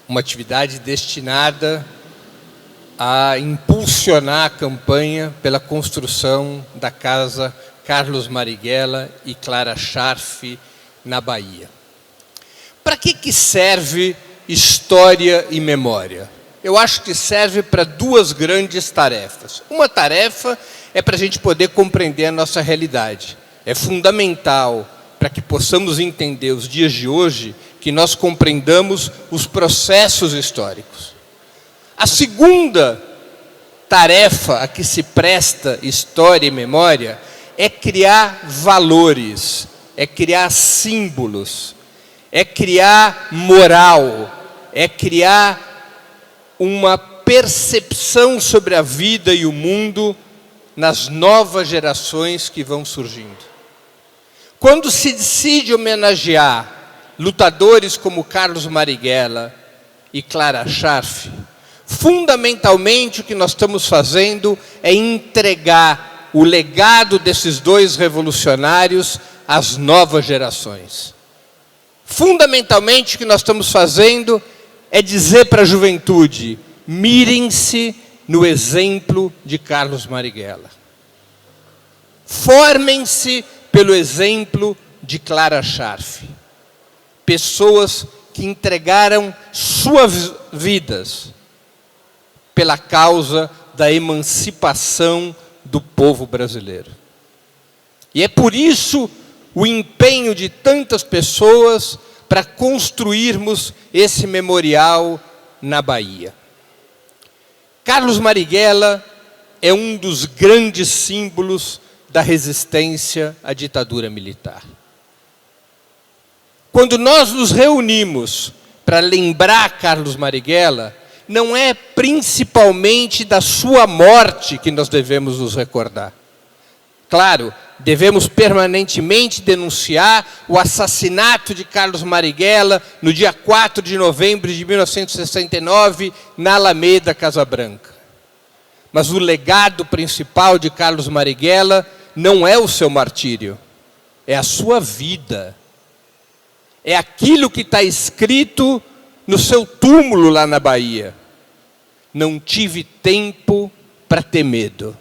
uma atividade destinada a impulsionar a campanha pela construção da Casa Carlos Marighella e Clara Scharf na Bahia. Para que serve história e memória? Eu acho que serve para duas grandes tarefas. Uma tarefa é para a gente poder compreender a nossa realidade. É fundamental para que possamos entender os dias de hoje, que nós compreendamos os processos históricos. A segunda tarefa a que se presta história e memória é criar valores, é criar símbolos, é criar moral, é criar uma percepção sobre a vida e o mundo nas novas gerações que vão surgindo. Quando se decide homenagear lutadores como Carlos Marighella e Clara Scharf, fundamentalmente o que nós estamos fazendo é entregar o legado desses dois revolucionários às novas gerações. Fundamentalmente o que nós estamos fazendo é dizer para a juventude: mirem-se no exemplo de Carlos Marighella. Formem-se pelo exemplo de Clara Scharf. Pessoas que entregaram suas vidas pela causa da emancipação do povo brasileiro. E é por isso o empenho de tantas pessoas para construirmos esse memorial na Bahia. Carlos Marighella é um dos grandes símbolos da resistência à ditadura militar. Quando nós nos reunimos para lembrar Carlos Marighella, não é principalmente da sua morte que nós devemos nos recordar. Claro, devemos permanentemente denunciar o assassinato de Carlos Marighella no dia 4 de novembro de 1969, na Alameda, Casa Branca. Mas o legado principal de Carlos Marighella não é o seu martírio, é a sua vida. É aquilo que está escrito no seu túmulo lá na Bahia. Não tive tempo para ter medo.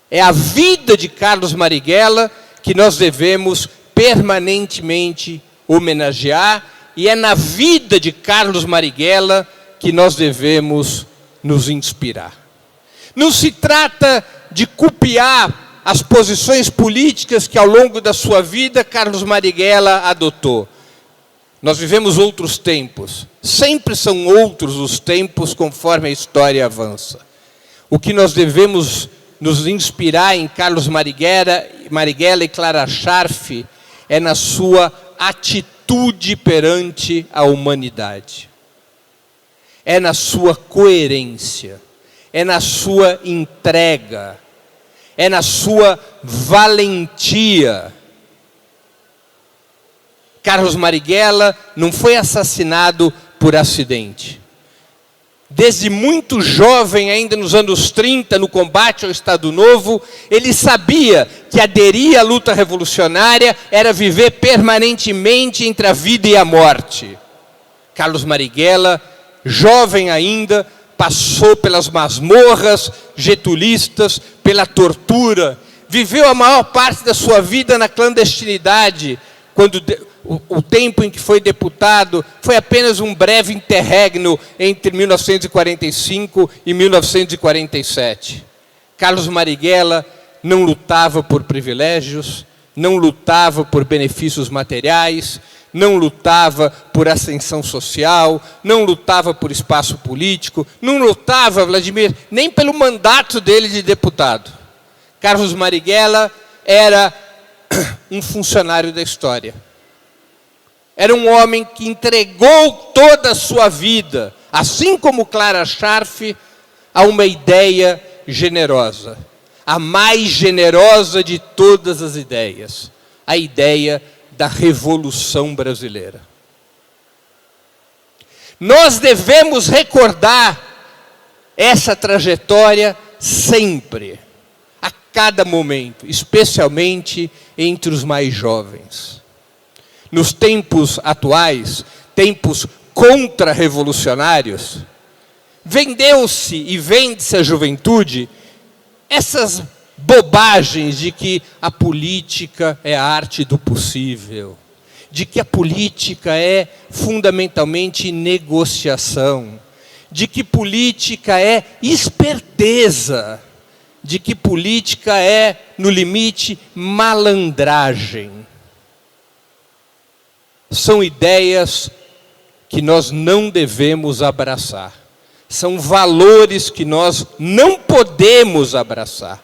É a vida de Carlos Marighella que nós devemos permanentemente homenagear, e é na vida de Carlos Marighella que nós devemos nos inspirar. Não se trata de copiar as posições políticas que ao longo da sua vida Carlos Marighella adotou. Nós vivemos outros tempos, sempre são outros os tempos conforme a história avança. O que nós devemos nos inspirar em Carlos Marighella e Clara Scharf é na sua atitude perante a humanidade. É na sua coerência, é na sua entrega, é na sua valentia. Carlos Marighella não foi assassinado por acidente. Desde muito jovem, ainda nos anos 30, no combate ao Estado Novo, ele sabia que aderir à luta revolucionária era viver permanentemente entre a vida e a morte. Carlos Marighella, jovem ainda, passou pelas masmorras getulistas, pela tortura, viveu a maior parte da sua vida na clandestinidade, quando o tempo em que foi deputado foi apenas um breve interregno entre 1945 e 1947. Carlos Marighella não lutava por privilégios, não lutava por benefícios materiais, não lutava por ascensão social, não lutava por espaço político, não lutava, Vladimir, nem pelo mandato dele de deputado. Carlos Marighella era um funcionário da história. Era um homem que entregou toda a sua vida, assim como Clara Scharf, a uma ideia generosa. A mais generosa de todas as ideias. A ideia da Revolução Brasileira. Nós devemos recordar essa trajetória sempre, a cada momento, especialmente entre os mais jovens. Nos tempos atuais, tempos contra-revolucionários, vendeu-se e vende-se à juventude essas bobagens de que a política é a arte do possível, de que a política é fundamentalmente negociação, de que política é esperteza, de que política é, no limite, malandragem. São ideias que nós não devemos abraçar. São valores que nós não podemos abraçar.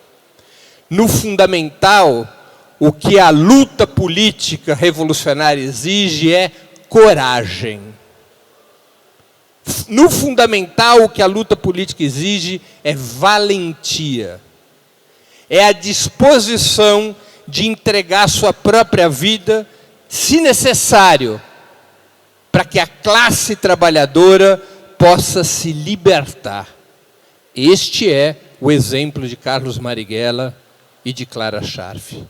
No fundamental, o que a luta política revolucionária exige é coragem. No fundamental, o que a luta política exige é valentia. É a disposição de entregar sua própria vida, se necessário, para que a classe trabalhadora possa se libertar. Este é o exemplo de Carlos Marighella e de Clara Scharf.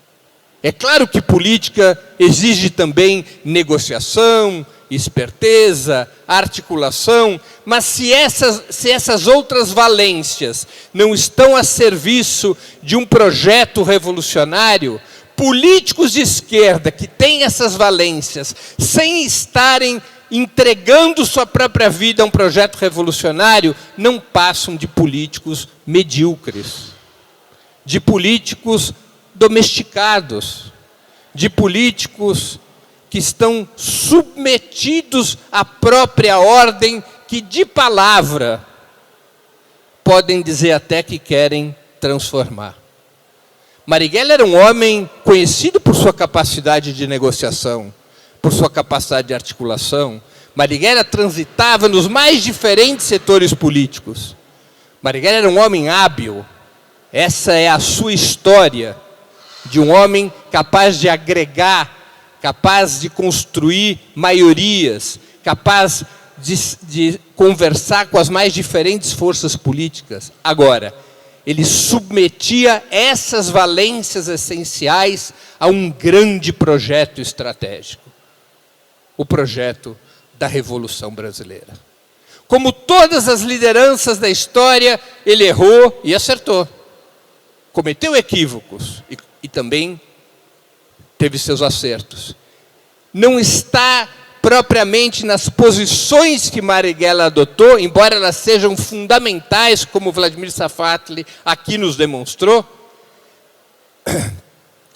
É claro que política exige também negociação, esperteza, articulação, mas se essas outras valências não estão a serviço de um projeto revolucionário, políticos de esquerda que têm essas valências, sem estarem entregando sua própria vida a um projeto revolucionário, não passam de políticos medíocres, de políticos domesticados, de políticos que estão submetidos à própria ordem, que de palavra podem dizer até que querem transformar. Marighella era um homem conhecido por sua capacidade de negociação, por sua capacidade de articulação. Marighella transitava nos mais diferentes setores políticos. Marighella era um homem hábil. Essa é a sua história, de um homem capaz de agregar, capaz de construir maiorias, capaz de conversar com as mais diferentes forças políticas. Agora, ele submetia essas valências essenciais a um grande projeto estratégico. O projeto da Revolução Brasileira. Como todas as lideranças da história, ele errou e acertou. Cometeu equívocos e também teve seus acertos. Não está propriamente nas posições que Marighella adotou, embora elas sejam fundamentais, como Vladimir Safatli aqui nos demonstrou,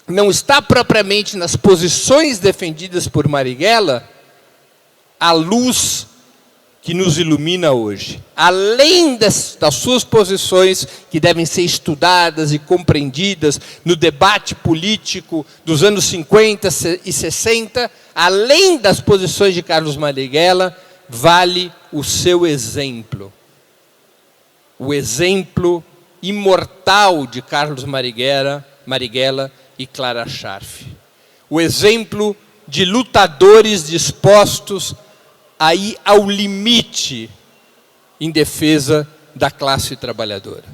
não está propriamente nas posições defendidas por Marighella a luz que nos ilumina hoje. Além das suas posições, que devem ser estudadas e compreendidas no debate político dos anos 50 e 60, além das posições de Carlos Marighella, vale o seu exemplo. O exemplo imortal de Carlos Marighella e Clara Scharf. O exemplo de lutadores dispostos a ir ao limite em defesa da classe trabalhadora.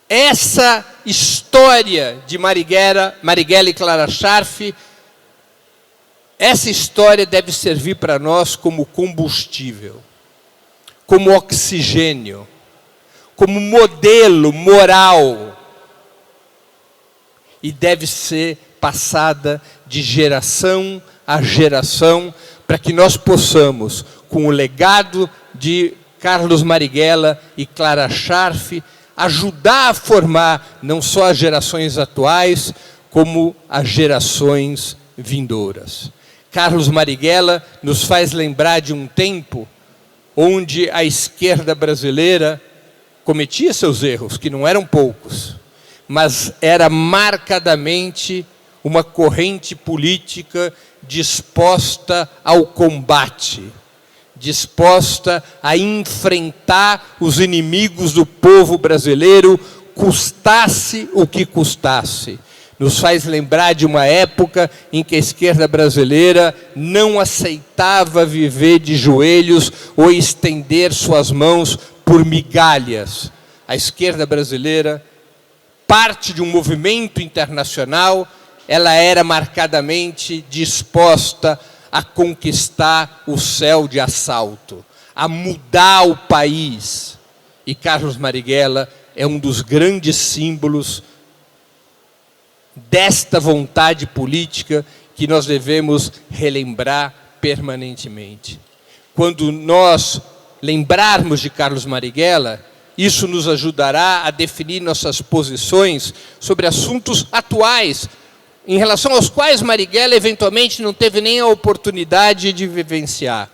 Essa história de Marighella e Clara Scharf, essa história deve servir para nós como combustível, como oxigênio, como modelo moral, e deve ser passada de geração a geração, para que nós possamos, com o legado de Carlos Marighella e Clara Scharf, ajudar a formar não só as gerações atuais, como as gerações vindouras. Carlos Marighella nos faz lembrar de um tempo onde a esquerda brasileira cometia seus erros, que não eram poucos, mas era marcadamente uma corrente política disposta ao combate, disposta a enfrentar os inimigos do povo brasileiro, custasse o que custasse. Nos faz lembrar de uma época em que a esquerda brasileira não aceitava viver de joelhos ou estender suas mãos por migalhas. A esquerda brasileira, parte de um movimento internacional, ela era marcadamente disposta a conquistar o céu de assalto, a mudar o país. E Carlos Marighella é um dos grandes símbolos desta vontade política que nós devemos relembrar permanentemente. Quando nós lembrarmos de Carlos Marighella, isso nos ajudará a definir nossas posições sobre assuntos atuais, em relação aos quais Marighella eventualmente não teve nem a oportunidade de vivenciar.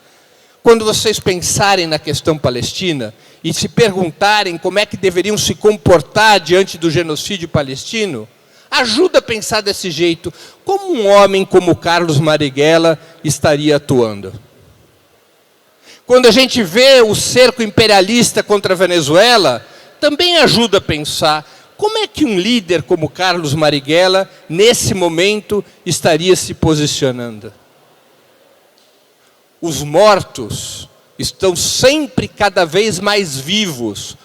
Quando vocês pensarem na questão palestina e se perguntarem como é que deveriam se comportar diante do genocídio palestino, ajuda a pensar desse jeito, como um homem como Carlos Marighella estaria atuando. Quando a gente vê o cerco imperialista contra a Venezuela, também ajuda a pensar como é que um líder como Carlos Marighella, nesse momento, estaria se posicionando. Os mortos estão sempre cada vez mais vivos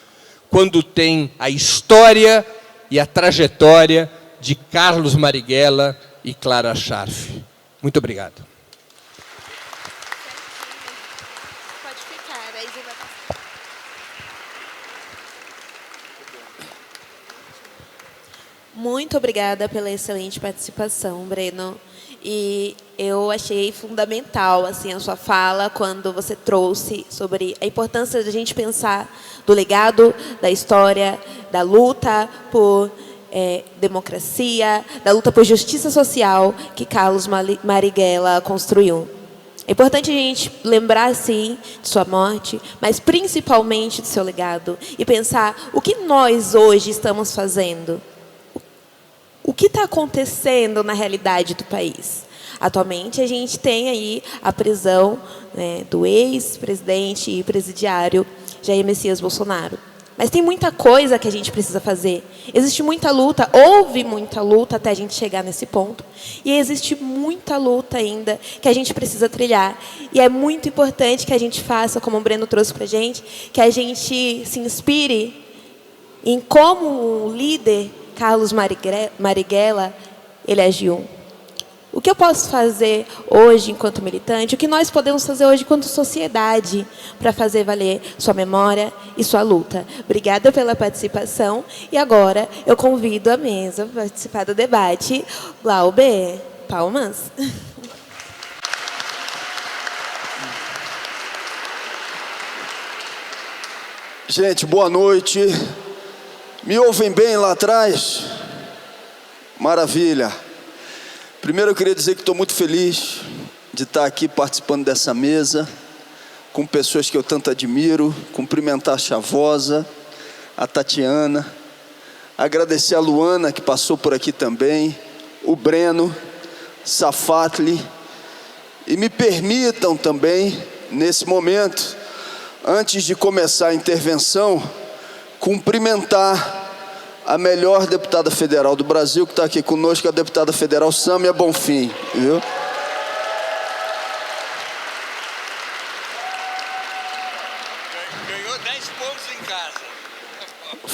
quando tem a história e a trajetória de Carlos Marighella e Clara Scharf. Muito obrigado. Pode ficar, aí você vai passar. Muito obrigada pela excelente participação, Breno. E eu achei fundamental assim, a sua fala quando você trouxe sobre a importância de a gente pensar do legado, da história, da luta por democracia, da luta por justiça social que Carlos Marighella construiu. É importante a gente lembrar, sim, de sua morte, mas principalmente do seu legado e pensar o que nós hoje estamos fazendo. O que está acontecendo na realidade do país? Atualmente, a gente tem aí a prisão, né, do ex-presidente e presidiário Jair Messias Bolsonaro. Mas tem muita coisa que a gente precisa fazer. Existe muita luta, houve muita luta até a gente chegar nesse ponto. E existe muita luta ainda que a gente precisa trilhar. E é muito importante que a gente faça, como o Breno trouxe para a gente, que a gente se inspire em como o líder Carlos Marighella, ele agiu. O que eu posso fazer hoje enquanto militante, o que nós podemos fazer hoje enquanto sociedade para fazer valer sua memória e sua luta. Obrigada pela participação e agora eu convido a mesa para participar do debate. Glauber, palmas. Gente, boa noite. Me ouvem bem lá atrás? Maravilha. Primeiro eu queria dizer que estou muito feliz de estar aqui participando dessa mesa, com pessoas que eu tanto admiro, cumprimentar a Chavosa, a Tatiana, agradecer a Luana, que passou por aqui também, o Breno, Safatli, e me permitam também, nesse momento, antes de começar a intervenção, cumprimentar a melhor deputada federal do Brasil, que está aqui conosco, a deputada federal Sâmia Bonfim, viu?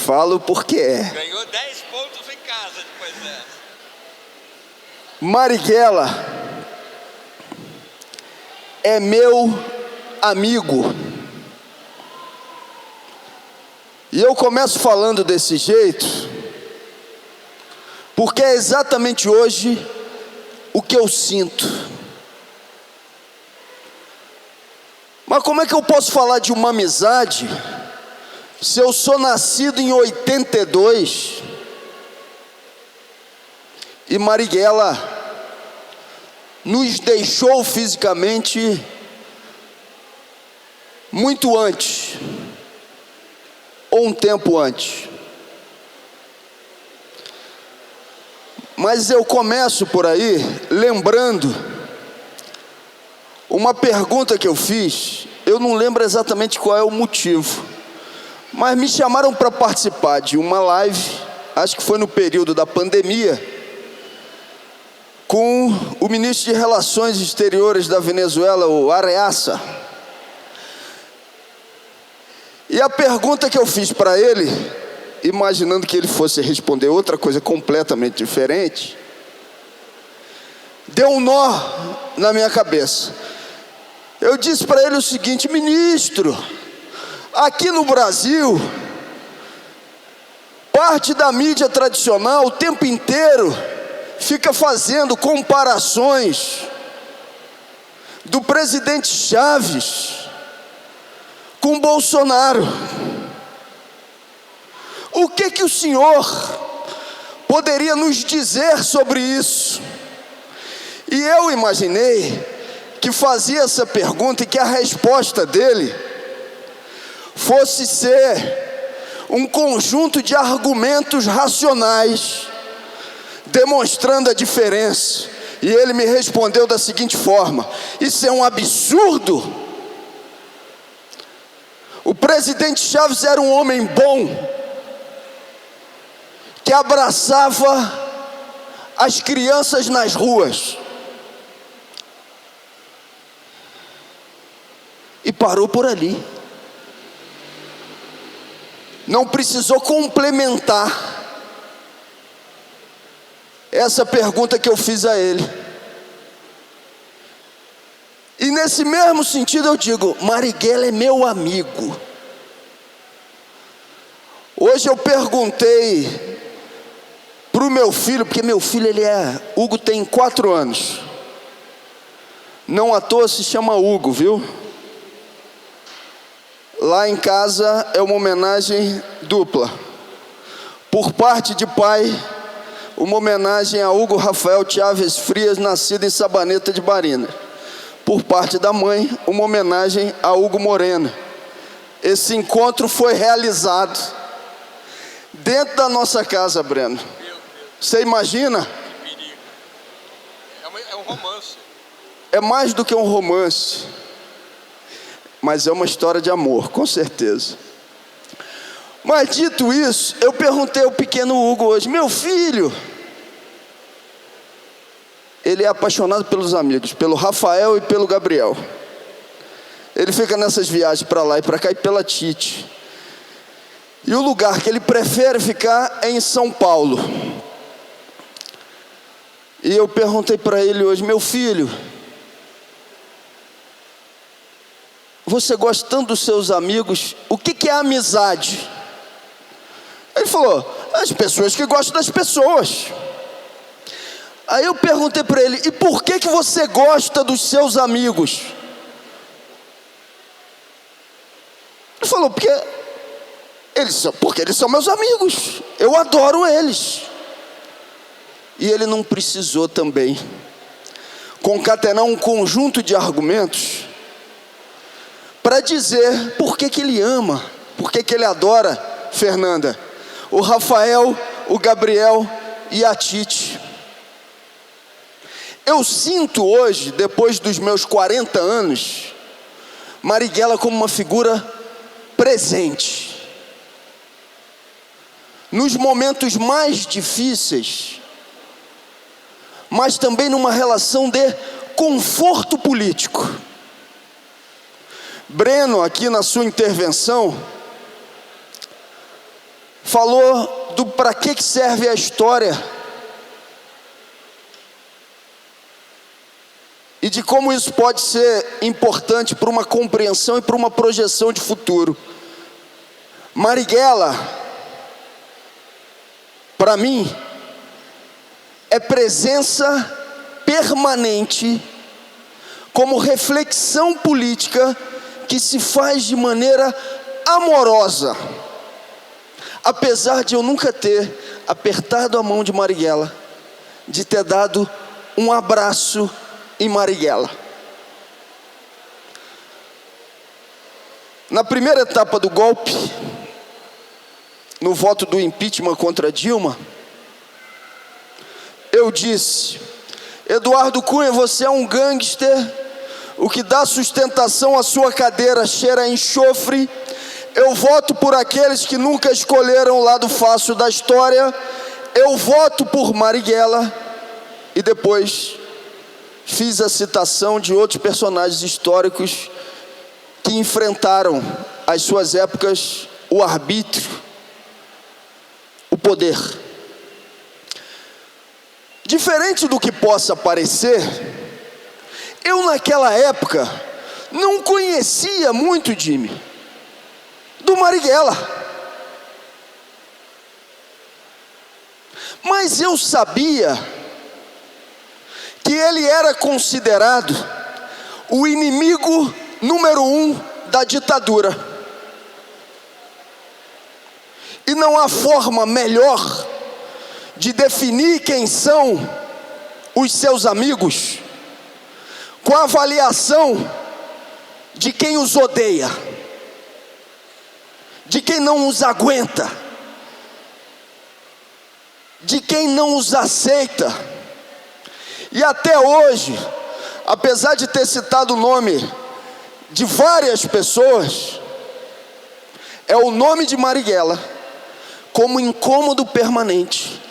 Falo porque é. Ganhou 10 pontos em casa depois dessa. Marighella é meu amigo. E eu começo falando desse jeito, porque é exatamente hoje o que eu sinto. Mas como é que eu posso falar de uma amizade se eu sou nascido em 82 e Marighella nos deixou fisicamente muito antes, ou um tempo antes? Mas eu começo por aí lembrando uma pergunta que eu fiz. Eu não lembro exatamente qual é o motivo, mas me chamaram para participar de uma live, acho que foi no período da pandemia, com o ministro de Relações Exteriores da Venezuela, o Arreaça. E a pergunta que eu fiz para ele, imaginando que ele fosse responder outra coisa completamente diferente, deu um nó na minha cabeça. Eu disse para ele o seguinte: ministro, aqui no Brasil, parte da mídia tradicional o tempo inteiro fica fazendo comparações do presidente Chaves com Bolsonaro. O que o senhor poderia nos dizer sobre isso? E eu imaginei que fazia essa pergunta e que a resposta dele fosse ser um conjunto de argumentos racionais demonstrando a diferença. E ele me respondeu da seguinte forma: isso é um absurdo. O presidente Chaves era um homem bom, que abraçava as crianças nas ruas. E parou por ali. Não precisou complementar essa pergunta que eu fiz a ele. E nesse mesmo sentido eu digo: Marighella é meu amigo. Hoje eu perguntei para o meu filho, porque meu filho Hugo tem 4 anos. Não à toa se chama Hugo, viu? Lá em casa é uma homenagem dupla. Por parte de pai, uma homenagem a Hugo Rafael Chaves Frias, nascido em Sabaneta de Barinas. Por parte da mãe, uma homenagem a Hugo Moreno. Esse encontro foi realizado dentro da nossa casa, Breno. Você imagina? É um romance. É mais do que um romance, mas é uma história de amor, com certeza. Mas dito isso, eu perguntei ao pequeno Hugo hoje: meu filho, ele é apaixonado pelos amigos, pelo Rafael e pelo Gabriel. Ele fica nessas viagens para lá e para cá e pela Tite. E o lugar que ele prefere ficar é em São Paulo. E eu perguntei para ele hoje: meu filho, você gosta tanto dos seus amigos, o que é amizade? Ele falou: as pessoas que gostam das pessoas. Aí eu perguntei para ele: e por que você gosta dos seus amigos? Ele falou: porque eles são meus amigos, eu adoro eles. E ele não precisou também concatenar um conjunto de argumentos para dizer por que ele ama, por que ele adora, Fernanda, o Rafael, o Gabriel e a Tite. Eu sinto hoje, depois dos meus 40 anos, Marighella como uma figura presente. Nos momentos mais difíceis, mas também numa relação de conforto político. Breno, aqui na sua intervenção, falou do para que serve a história e de como isso pode ser importante para uma compreensão e para uma projeção de futuro. Marighella, para mim, é presença permanente como reflexão política que se faz de maneira amorosa. Apesar de eu nunca ter apertado a mão de Marighella, de ter dado um abraço em Marighella. Na primeira etapa do golpe, no voto do impeachment contra Dilma, eu disse: Eduardo Cunha, você é um gangster, o que dá sustentação à sua cadeira cheira a enxofre. Eu voto por aqueles que nunca escolheram o lado fácil da história. Eu voto por Marighella. E depois fiz a citação de outros personagens históricos que enfrentaram as suas épocas o arbítrio, o poder. Diferente do que possa parecer, eu naquela época não conhecia muito do Marighella, mas eu sabia que ele era considerado o inimigo número 1 da ditadura. E não há forma melhor de definir quem são os seus amigos com a avaliação de quem os odeia, de quem não os aguenta, de quem não os aceita. E até hoje, apesar de ter citado o nome de várias pessoas, é o nome de Marighella como incômodo permanente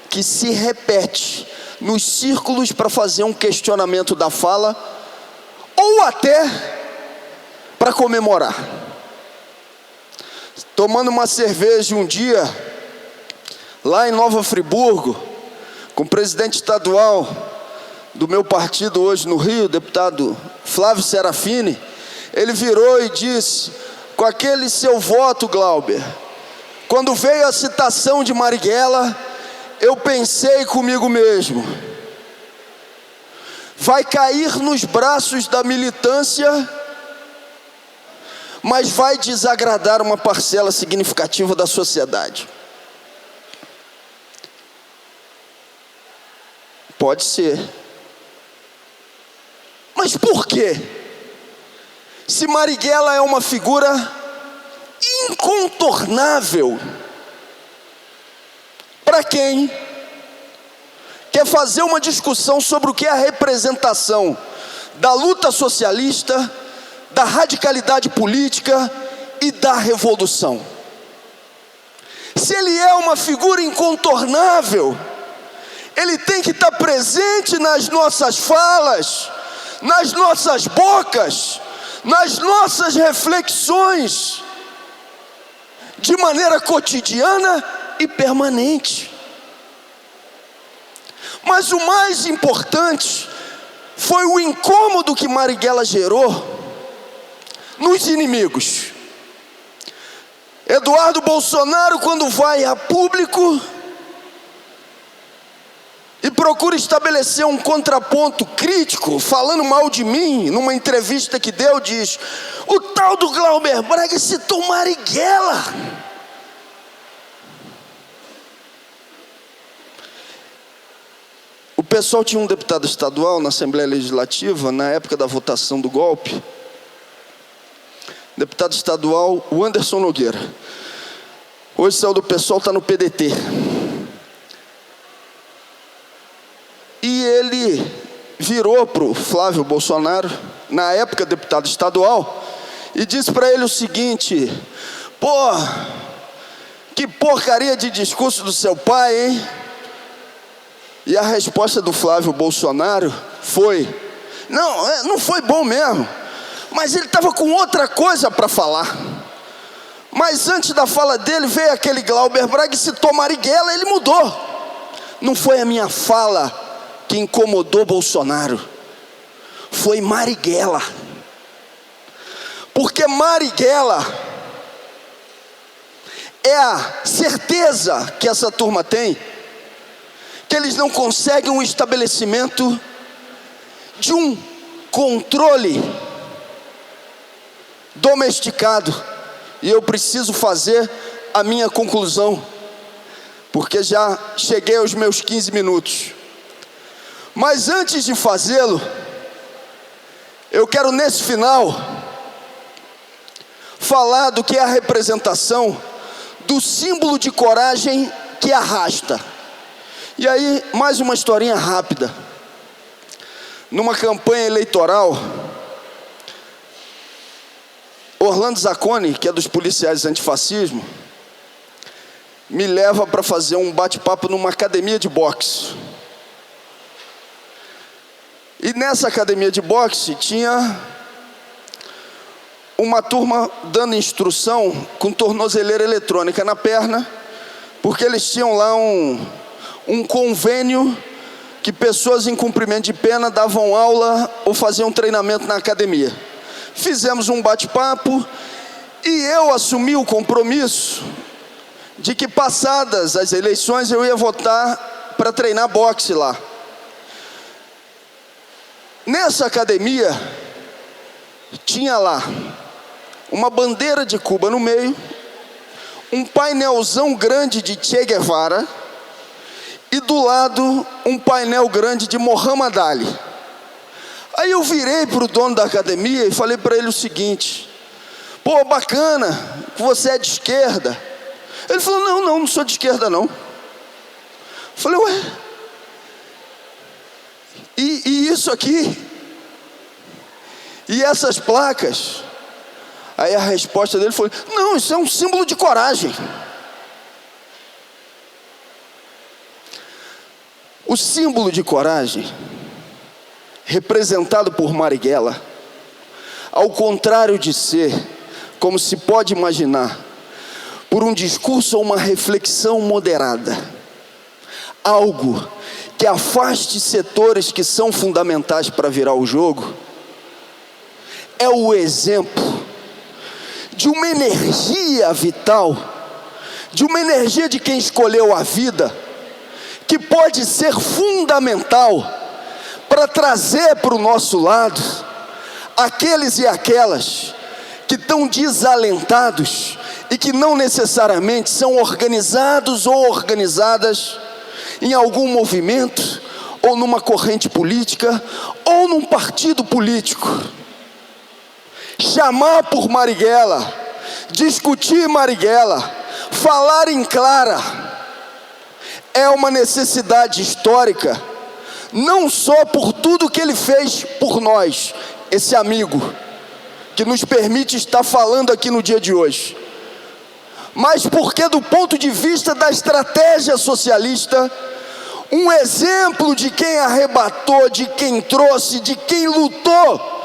que se repete nos círculos para fazer um questionamento da fala ou até para comemorar. Tomando uma cerveja um dia lá em Nova Friburgo com o presidente estadual do meu partido hoje no Rio, deputado Flávio Serafini, ele virou e disse: com aquele seu voto, Glauber, quando veio a citação de Marighella, eu pensei comigo mesmo, vai cair nos braços da militância, mas vai desagradar uma parcela significativa da sociedade. Pode ser. Mas por quê? Se Marighella é uma figura incontornável para quem quer fazer uma discussão sobre o que é a representação da luta socialista, da radicalidade política e da revolução. Se ele é uma figura incontornável, ele tem que estar presente nas nossas falas, nas nossas bocas, nas nossas reflexões, de maneira cotidiana e permanente. Mas o mais importante foi o incômodo que Marighella gerou nos inimigos. Eduardo Bolsonaro, quando vai a público e procura estabelecer um contraponto crítico, falando mal de mim, numa entrevista que deu, diz: o tal do Glauber Braga citou Marighella. O pessoal tinha um deputado estadual na Assembleia Legislativa, na época da votação do golpe, deputado estadual, o Anderson Nogueira. Hoje saiu do pessoal, está no PDT. E ele virou para o Flávio Bolsonaro, na época deputado estadual, e disse para ele o seguinte: pô, que porcaria de discurso do seu pai, hein? E a resposta do Flávio Bolsonaro foi: não foi bom mesmo, mas ele estava com outra coisa para falar. Mas antes da fala dele, veio aquele Glauber Braga e citou Marighella, ele mudou. Não foi a minha fala que incomodou Bolsonaro, foi Marighella. Porque Marighella é a certeza que essa turma tem, que eles não conseguem um estabelecimento de um controle domesticado. E eu preciso fazer a minha conclusão, porque já cheguei aos meus 15 minutos. Mas antes de fazê-lo, eu quero nesse final falar do que é a representação do símbolo de coragem que arrasta. E aí, mais uma historinha rápida. Numa campanha eleitoral, Orlando Zacconi, que é dos policiais antifascismo, me leva para fazer um bate-papo numa academia de boxe. E nessa academia de boxe tinha uma turma dando instrução com tornozeleira eletrônica na perna, porque eles tinham lá um convênio que pessoas em cumprimento de pena davam aula ou faziam treinamento na academia. Fizemos um bate-papo e eu assumi o compromisso de que, passadas as eleições, eu ia votar para treinar boxe lá. Nessa academia tinha lá uma bandeira de Cuba no meio, um painelzão grande de Che Guevara e do lado um painel grande de Muhammad Ali. Aí eu virei para o dono da academia e falei para ele o seguinte: pô, bacana, você é de esquerda. Ele falou: não sou de esquerda não. Eu falei: ué, e isso aqui? E essas placas? Aí a resposta dele foi: não, isso é um símbolo de coragem. O símbolo de coragem, representado por Marighella, ao contrário de ser, como se pode imaginar, por um discurso ou uma reflexão moderada, algo que afaste setores que são fundamentais para virar o jogo, é o exemplo de uma energia vital, de uma energia de quem escolheu a vida, que pode ser fundamental para trazer para o nosso lado aqueles e aquelas que estão desalentados e que não necessariamente são organizados ou organizadas em algum movimento, ou numa corrente política, ou num partido político. Chamar por Marighella, discutir Marighella, falar em Clara, é uma necessidade histórica, não só por tudo que ele fez por nós, esse amigo, que nos permite estar falando aqui no dia de hoje, mas porque, do ponto de vista da estratégia socialista, um exemplo de quem arrebatou, de quem trouxe, de quem lutou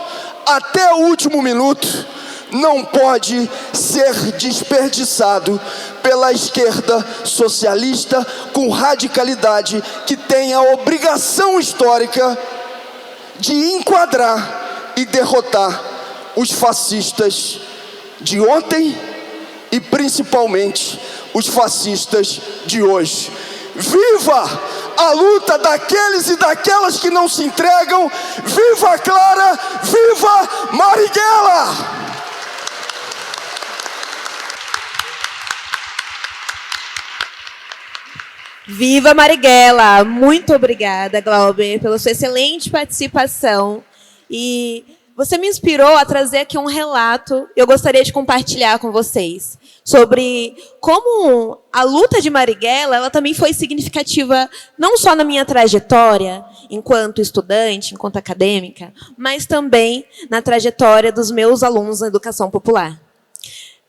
até o último minuto, não pode ser desperdiçado pela esquerda socialista com radicalidade, que tem a obrigação histórica de enquadrar e derrotar os fascistas de ontem e principalmente os fascistas de hoje. Viva a luta daqueles e daquelas que não se entregam! Viva Clara! Viva Marighella! Viva Marighella! Muito obrigada, Glauber, pela sua excelente participação. E você me inspirou a trazer aqui um relato, eu gostaria de compartilhar com vocês, sobre como a luta de Marighella, ela também foi significativa, não só na minha trajetória, enquanto estudante, enquanto acadêmica, mas também na trajetória dos meus alunos na educação popular.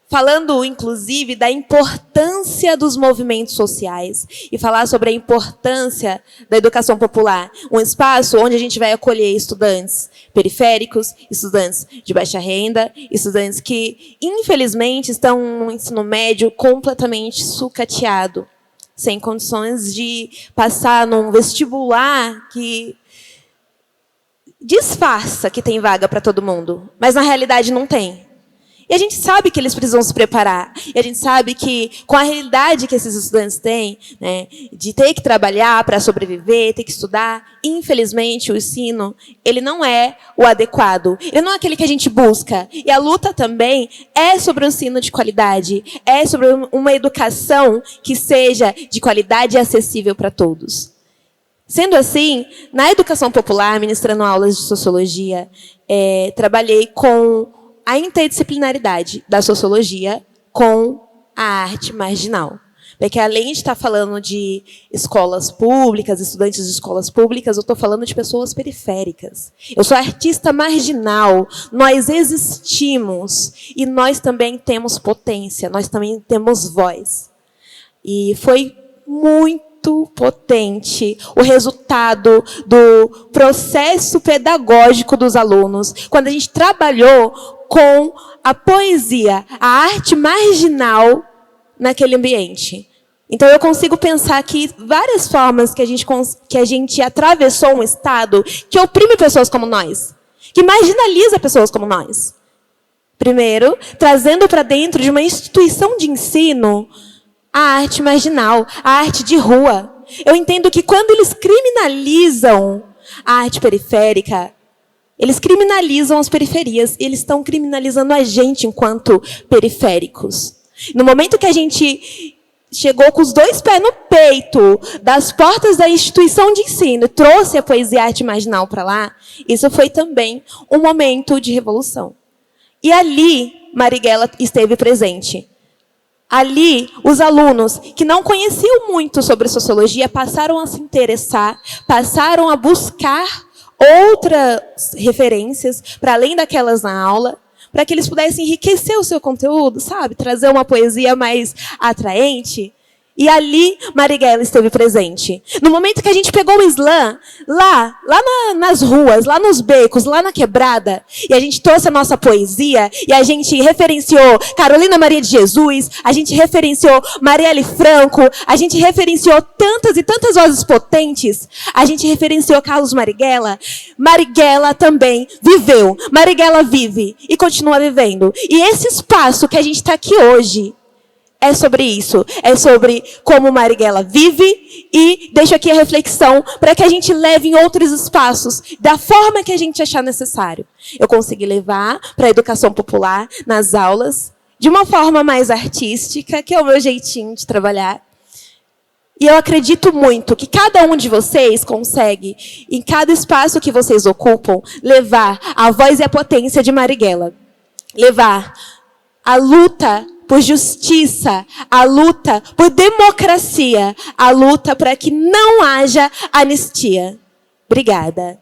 falando, inclusive, da importância dos movimentos sociais e falar sobre a importância da educação popular. Um espaço onde a gente vai acolher estudantes periféricos, estudantes de baixa renda, estudantes que, infelizmente, estão no ensino médio completamente sucateado, sem condições de passar num vestibular que disfarça que tem vaga para todo mundo, mas na realidade não tem. E a gente sabe que eles precisam se preparar. E a gente sabe que, com a realidade que esses estudantes têm, né, de ter que trabalhar para sobreviver, ter que estudar, infelizmente, o ensino, ele não é o adequado. Ele não é aquele que a gente busca. E a luta também é sobre um ensino de qualidade. É sobre uma educação que seja de qualidade e acessível para todos. Sendo assim, na educação popular, ministrando aulas de sociologia, trabalhei com a interdisciplinaridade da sociologia com a arte marginal. Porque além de estar falando de escolas públicas, estudantes de escolas públicas, eu estou falando de pessoas periféricas. Eu sou artista marginal, nós existimos e nós também temos potência, nós também temos voz. E foi muito potente o resultado do processo pedagógico dos alunos, quando a gente trabalhou com a poesia, a arte marginal naquele ambiente. Então, eu consigo pensar aqui várias formas que a gente atravessou um Estado que oprime pessoas como nós, que marginaliza pessoas como nós. Primeiro, trazendo para dentro de uma instituição de ensino a arte marginal, a arte de rua. Eu entendo que quando eles criminalizam a arte periférica, eles criminalizam as periferias, e eles estão criminalizando a gente enquanto periféricos. No momento que a gente chegou com os dois pés no peito das portas da instituição de ensino e trouxe a poesia e a arte marginal para lá, isso foi também um momento de revolução. E ali, Marighella esteve presente. Ali, os alunos que não conheciam muito sobre sociologia passaram a se interessar, passaram a buscar outras referências, para além daquelas na aula, para que eles pudessem enriquecer o seu conteúdo, sabe? Trazer uma poesia mais atraente. E ali, Marighella esteve presente. No momento que a gente pegou o slam, lá nas ruas, lá nos becos, lá na quebrada, e a gente trouxe a nossa poesia, e a gente referenciou Carolina Maria de Jesus, a gente referenciou Marielle Franco, a gente referenciou tantas e tantas vozes potentes, a gente referenciou Carlos Marighella. Marighella também viveu, Marighella vive e continua vivendo. E esse espaço que a gente está aqui hoje, é sobre isso, é sobre como Marighella vive e deixo aqui a reflexão para que a gente leve em outros espaços, da forma que a gente achar necessário. Eu consegui levar para a educação popular, nas aulas, de uma forma mais artística, que é o meu jeitinho de trabalhar. E eu acredito muito que cada um de vocês consegue, em cada espaço que vocês ocupam, levar a voz e a potência de Marighella. Levar a luta por justiça, a luta por democracia, a luta para que não haja anistia. Obrigada.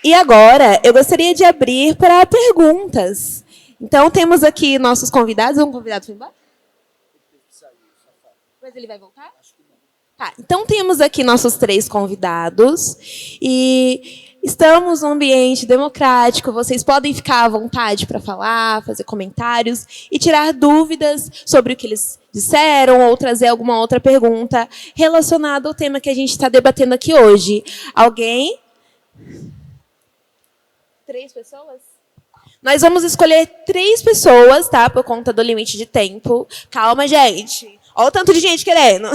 E agora, eu gostaria de abrir para perguntas. Então, temos aqui nossos convidados. Um convidado foi embora? Mas ele vai voltar? Tá, então, temos aqui nossos 3 convidados. E estamos num ambiente democrático, vocês podem ficar à vontade para falar, fazer comentários e tirar dúvidas sobre o que eles disseram ou trazer alguma outra pergunta relacionada ao tema que a gente está debatendo aqui hoje. Alguém? 3 pessoas? Nós vamos escolher 3 pessoas, tá? Por conta do limite de tempo. Calma, gente. Olha o tanto de gente querendo.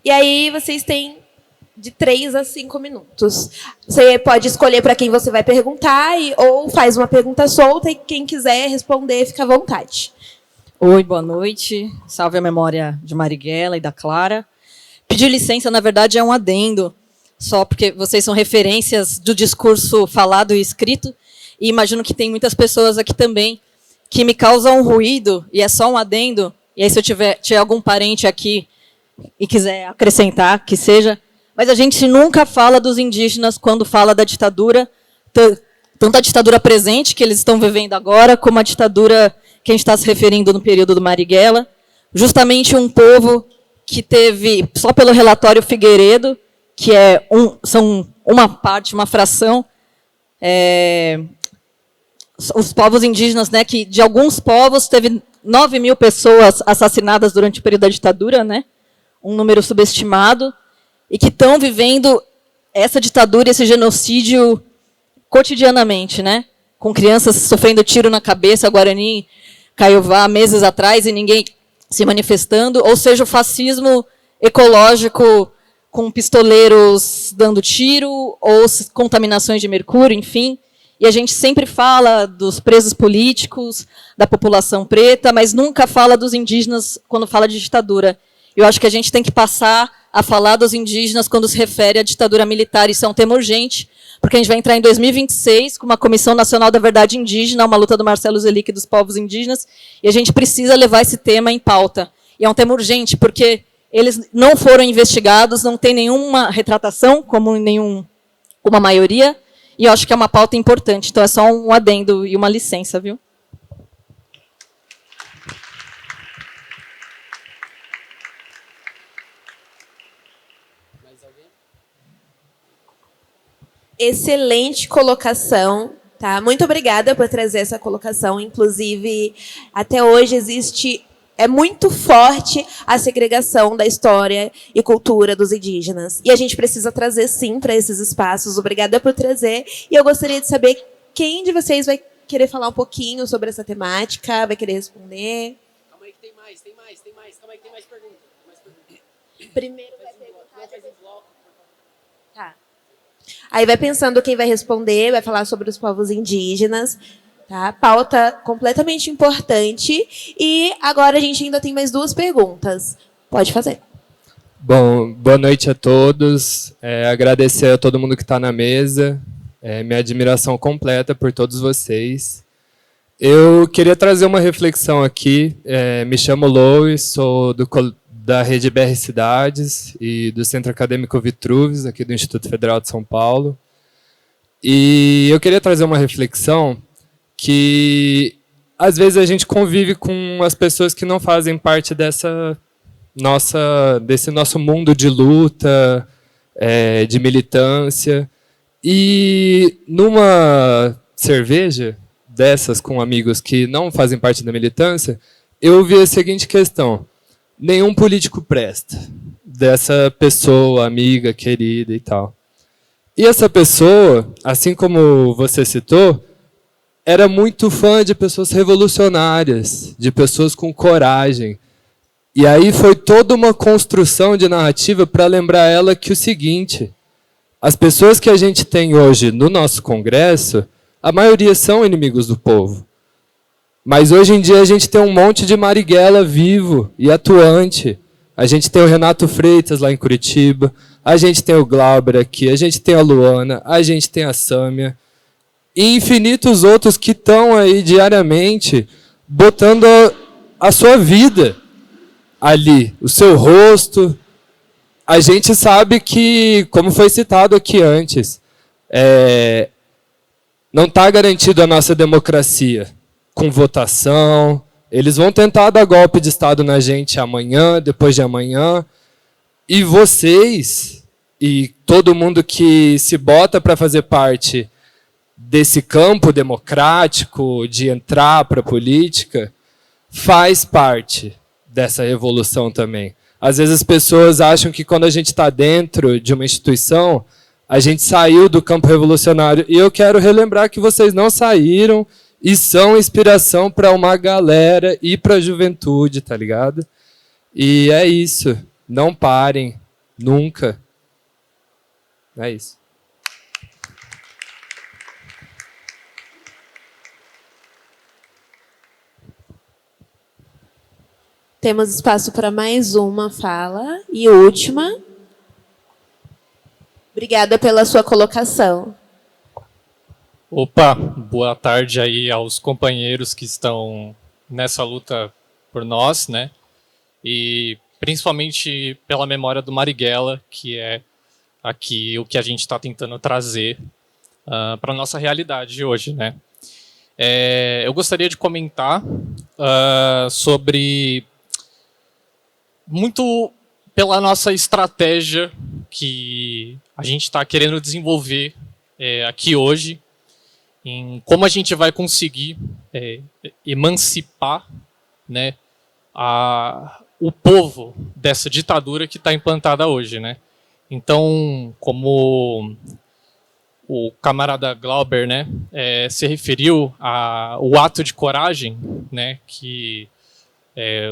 E aí, vocês têm de 3 a 5 minutos. Você pode escolher para quem você vai perguntar, ou faz uma pergunta solta, e quem quiser responder, fica à vontade. Oi, boa noite. Salve a memória de Marighella e da Clara. Pedir licença, na verdade, é um adendo, só porque vocês são referências do discurso falado e escrito, e imagino que tem muitas pessoas aqui também que me causam um ruído, e é só um adendo, e aí se eu tiver algum parente aqui e quiser acrescentar, que seja, mas a gente nunca fala dos indígenas quando fala da ditadura, tanto a ditadura presente, que eles estão vivendo agora, como a ditadura que a gente está se referindo no período do Marighella. Justamente um povo que teve, só pelo relatório Figueiredo, que são uma parte, uma fração, os povos indígenas, né, que de alguns povos teve 9.000 pessoas assassinadas durante o período da ditadura, né, um número subestimado, e que estão vivendo essa ditadura, esse genocídio cotidianamente, né, com crianças sofrendo tiro na cabeça, Guarani, Caiová, meses atrás, e ninguém se manifestando, ou seja, o fascismo ecológico com pistoleiros dando tiro, ou contaminações de mercúrio, enfim. E a gente sempre fala dos presos políticos, da população preta, mas nunca fala dos indígenas quando fala de ditadura. Eu acho que a gente tem que passar a falar dos indígenas quando se refere à ditadura militar. Isso é um tema urgente, porque a gente vai entrar em 2026 com uma Comissão Nacional da Verdade Indígena, uma luta do Marcelo Zelic e dos povos indígenas, e a gente precisa levar esse tema em pauta. E é um tema urgente, porque eles não foram investigados, não tem nenhuma retratação, como em uma maioria, e eu acho que é uma pauta importante. Então, é só um adendo e uma licença, viu? Excelente colocação, tá? Muito obrigada por trazer essa colocação. Inclusive, até hoje é muito forte a segregação da história e cultura dos indígenas. E a gente precisa trazer, sim, para esses espaços. Obrigada por trazer. E eu gostaria de saber quem de vocês vai querer falar um pouquinho sobre essa temática, vai querer responder. Calma aí que tem mais. Calma aí que tem mais perguntas. Primeiro vai perguntar. Tá. Aí vai pensando quem vai responder, vai falar sobre os povos indígenas. Tá? Pauta completamente importante. E agora a gente ainda tem mais 2 perguntas. Pode fazer. Bom, boa noite a todos. Agradecer a todo mundo que está na mesa. Minha admiração completa por todos vocês. Eu queria trazer uma reflexão aqui. Me chamo Lois, sou da Rede BR Cidades e do Centro Acadêmico Vitruves, aqui do Instituto Federal de São Paulo. E eu queria trazer uma reflexão que às vezes a gente convive com as pessoas que não fazem parte desse nosso mundo de luta, de militância. E numa cerveja dessas com amigos que não fazem parte da militância, eu ouvi a seguinte questão: nenhum político presta, dessa pessoa, amiga, querida e tal. E essa pessoa, assim como você citou, era muito fã de pessoas revolucionárias, de pessoas com coragem. E aí foi toda uma construção de narrativa para lembrar ela que o seguinte: as pessoas que a gente tem hoje no nosso Congresso, a maioria são inimigos do povo. Mas hoje em dia a gente tem um monte de Marighella vivo e atuante. A gente tem o Renato Freitas lá em Curitiba, a gente tem o Glauber aqui, a gente tem a Luana, a gente tem a Sâmia, e infinitos outros que estão aí diariamente botando a sua vida ali, o seu rosto. A gente sabe que, como foi citado aqui antes, não está garantido a nossa democracia com votação. Eles vão tentar dar golpe de Estado na gente amanhã, depois de amanhã. E vocês, e todo mundo que se bota para fazer parte desse campo democrático, de entrar para a política, faz parte dessa revolução também. Às vezes as pessoas acham que quando a gente está dentro de uma instituição, a gente saiu do campo revolucionário. E eu quero relembrar que vocês não saíram e são inspiração para uma galera e para a juventude, tá ligado? E é isso. Não parem. Nunca. É isso. Temos espaço para mais uma fala e última. Obrigada pela sua colocação. Opa, boa tarde aí aos companheiros que estão nessa luta por nós, né? E principalmente pela memória do Marighella, que é aqui o que a gente está tentando trazer para a nossa realidade hoje, né? Eu gostaria de comentar sobre muito pela nossa estratégia que a gente está querendo desenvolver aqui hoje, em como a gente vai conseguir emancipar, né, o povo dessa ditadura que está implantada hoje, né? Então, como o camarada Glauber, né, se referiu ao ato de coragem, né, que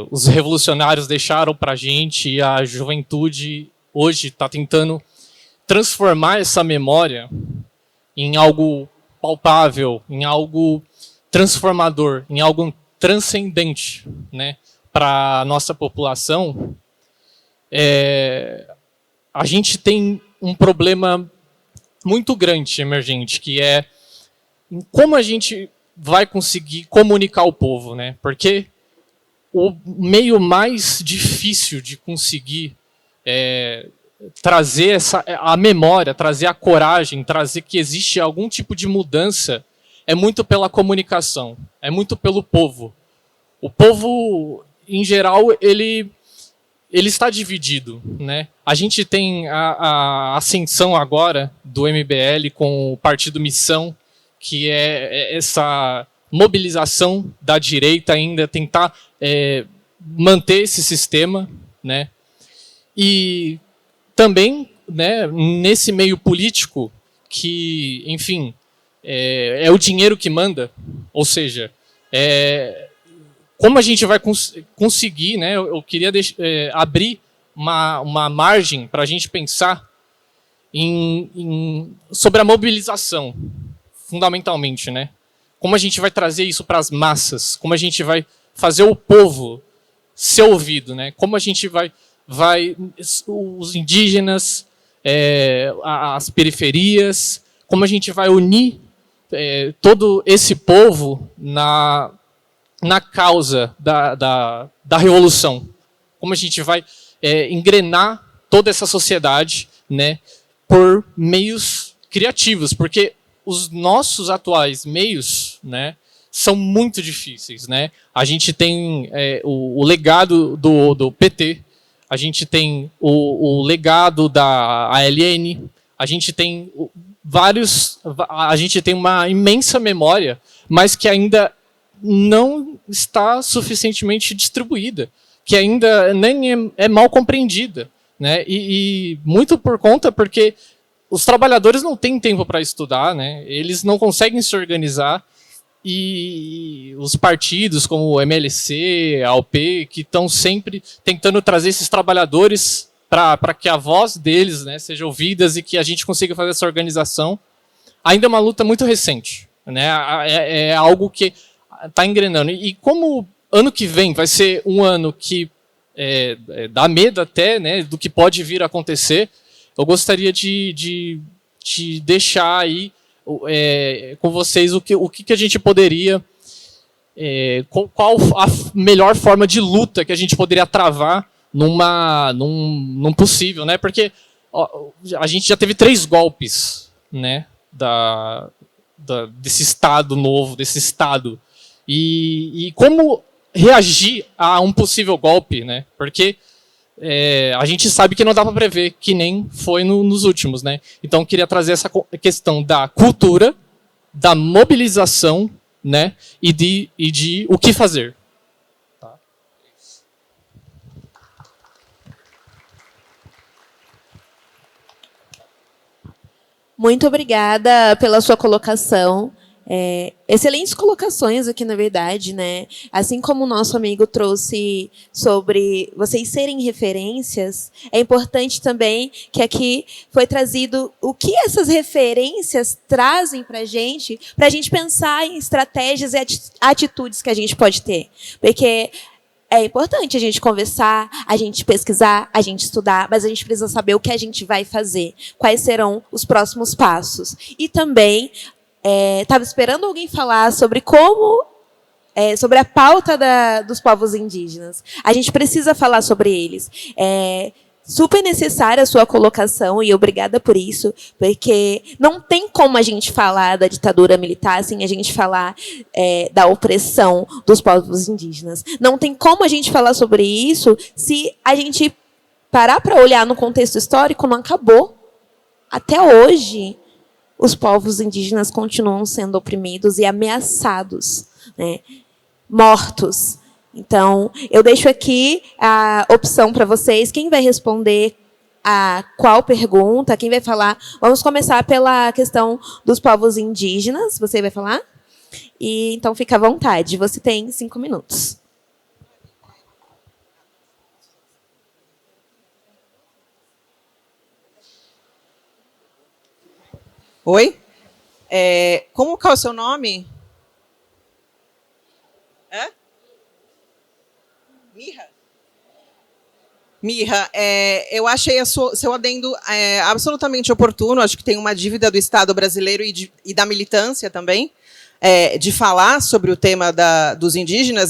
os revolucionários deixaram para a gente, e a juventude hoje está tentando transformar essa memória em algo palpável, em algo transformador, em algo transcendente, né, para a nossa população. A gente tem um problema muito grande, emergente, que é como a gente vai conseguir comunicar o povo, né? Porque o meio mais difícil de conseguir trazer a memória, trazer a coragem, trazer que existe algum tipo de mudança, é muito pela comunicação, é muito pelo povo. O povo, em geral, ele está dividido, né? A gente tem a ascensão agora do MBL com o Partido Missão, que é essa mobilização da direita ainda, tentar manter esse sistema, né? E também, né, nesse meio político que, enfim, é o dinheiro que manda, ou seja, como a gente vai conseguir, né? Eu queria abrir uma margem para a gente pensar sobre a mobilização, fundamentalmente, né? Como a gente vai trazer isso para as massas, como a gente vai fazer o povo ser ouvido, né? Como a gente vai os indígenas, as periferias, como a gente vai unir todo esse povo na causa da revolução. Como a gente vai engrenar toda essa sociedade, né, por meios criativos, porque os nossos atuais meios, né, são muito difíceis, né? A gente tem o legado do PT, a gente tem o legado da ALN, a gente tem a gente tem uma imensa memória, mas que ainda não está suficientemente distribuída, que ainda nem é mal compreendida, né? E muito por conta porque os trabalhadores não têm tempo para estudar, né? Eles não conseguem se organizar, e os partidos como o MLC, a ALP, que estão sempre tentando trazer esses trabalhadores para que a voz deles, né, seja ouvida e que a gente consiga fazer essa organização, ainda é uma luta muito recente, né? É algo que está engrenando. E como ano que vem vai ser um ano que dá medo até, né, do que pode vir a acontecer, eu gostaria de deixar aí com vocês o que a gente poderia, qual a melhor forma de luta que a gente poderia travar num possível, né? Porque a gente já teve 3 golpes, né, desse Estado novo, desse Estado. E como reagir a um possível golpe, né? Porque a gente sabe que não dá para prever, que nem foi nos últimos, né? Então, eu queria trazer essa questão da cultura, da mobilização, né? E de o que fazer. Tá? Muito obrigada pela sua colocação. Excelentes colocações aqui, na verdade, né? Assim como o nosso amigo trouxe sobre vocês serem referências, é importante também que aqui foi trazido o que essas referências trazem para a gente pensar em estratégias e atitudes que a gente pode ter. Porque é importante a gente conversar, a gente pesquisar, a gente estudar, mas a gente precisa saber o que a gente vai fazer, quais serão os próximos passos. E também estava esperando alguém falar sobre como sobre a pauta dos povos indígenas. A gente precisa falar sobre eles. Super necessária a sua colocação, e obrigada por isso, porque não tem como a gente falar da ditadura militar sem a gente falar da opressão dos povos indígenas. Não tem como a gente falar sobre isso se a gente parar para olhar no contexto histórico. Não acabou. Até hoje, os povos indígenas continuam sendo oprimidos e ameaçados, né? Mortos. Então, eu deixo aqui a opção para vocês. Quem vai responder a qual pergunta? Quem vai falar? Vamos começar pela questão dos povos indígenas. Você vai falar? E, então, fica à vontade. Você tem 5 minutos. Oi? Qual é o seu nome? Mirra, eu achei seu adendo absolutamente oportuno. Acho que tem uma dívida do Estado brasileiro e da militância também, de falar sobre o tema dos indígenas.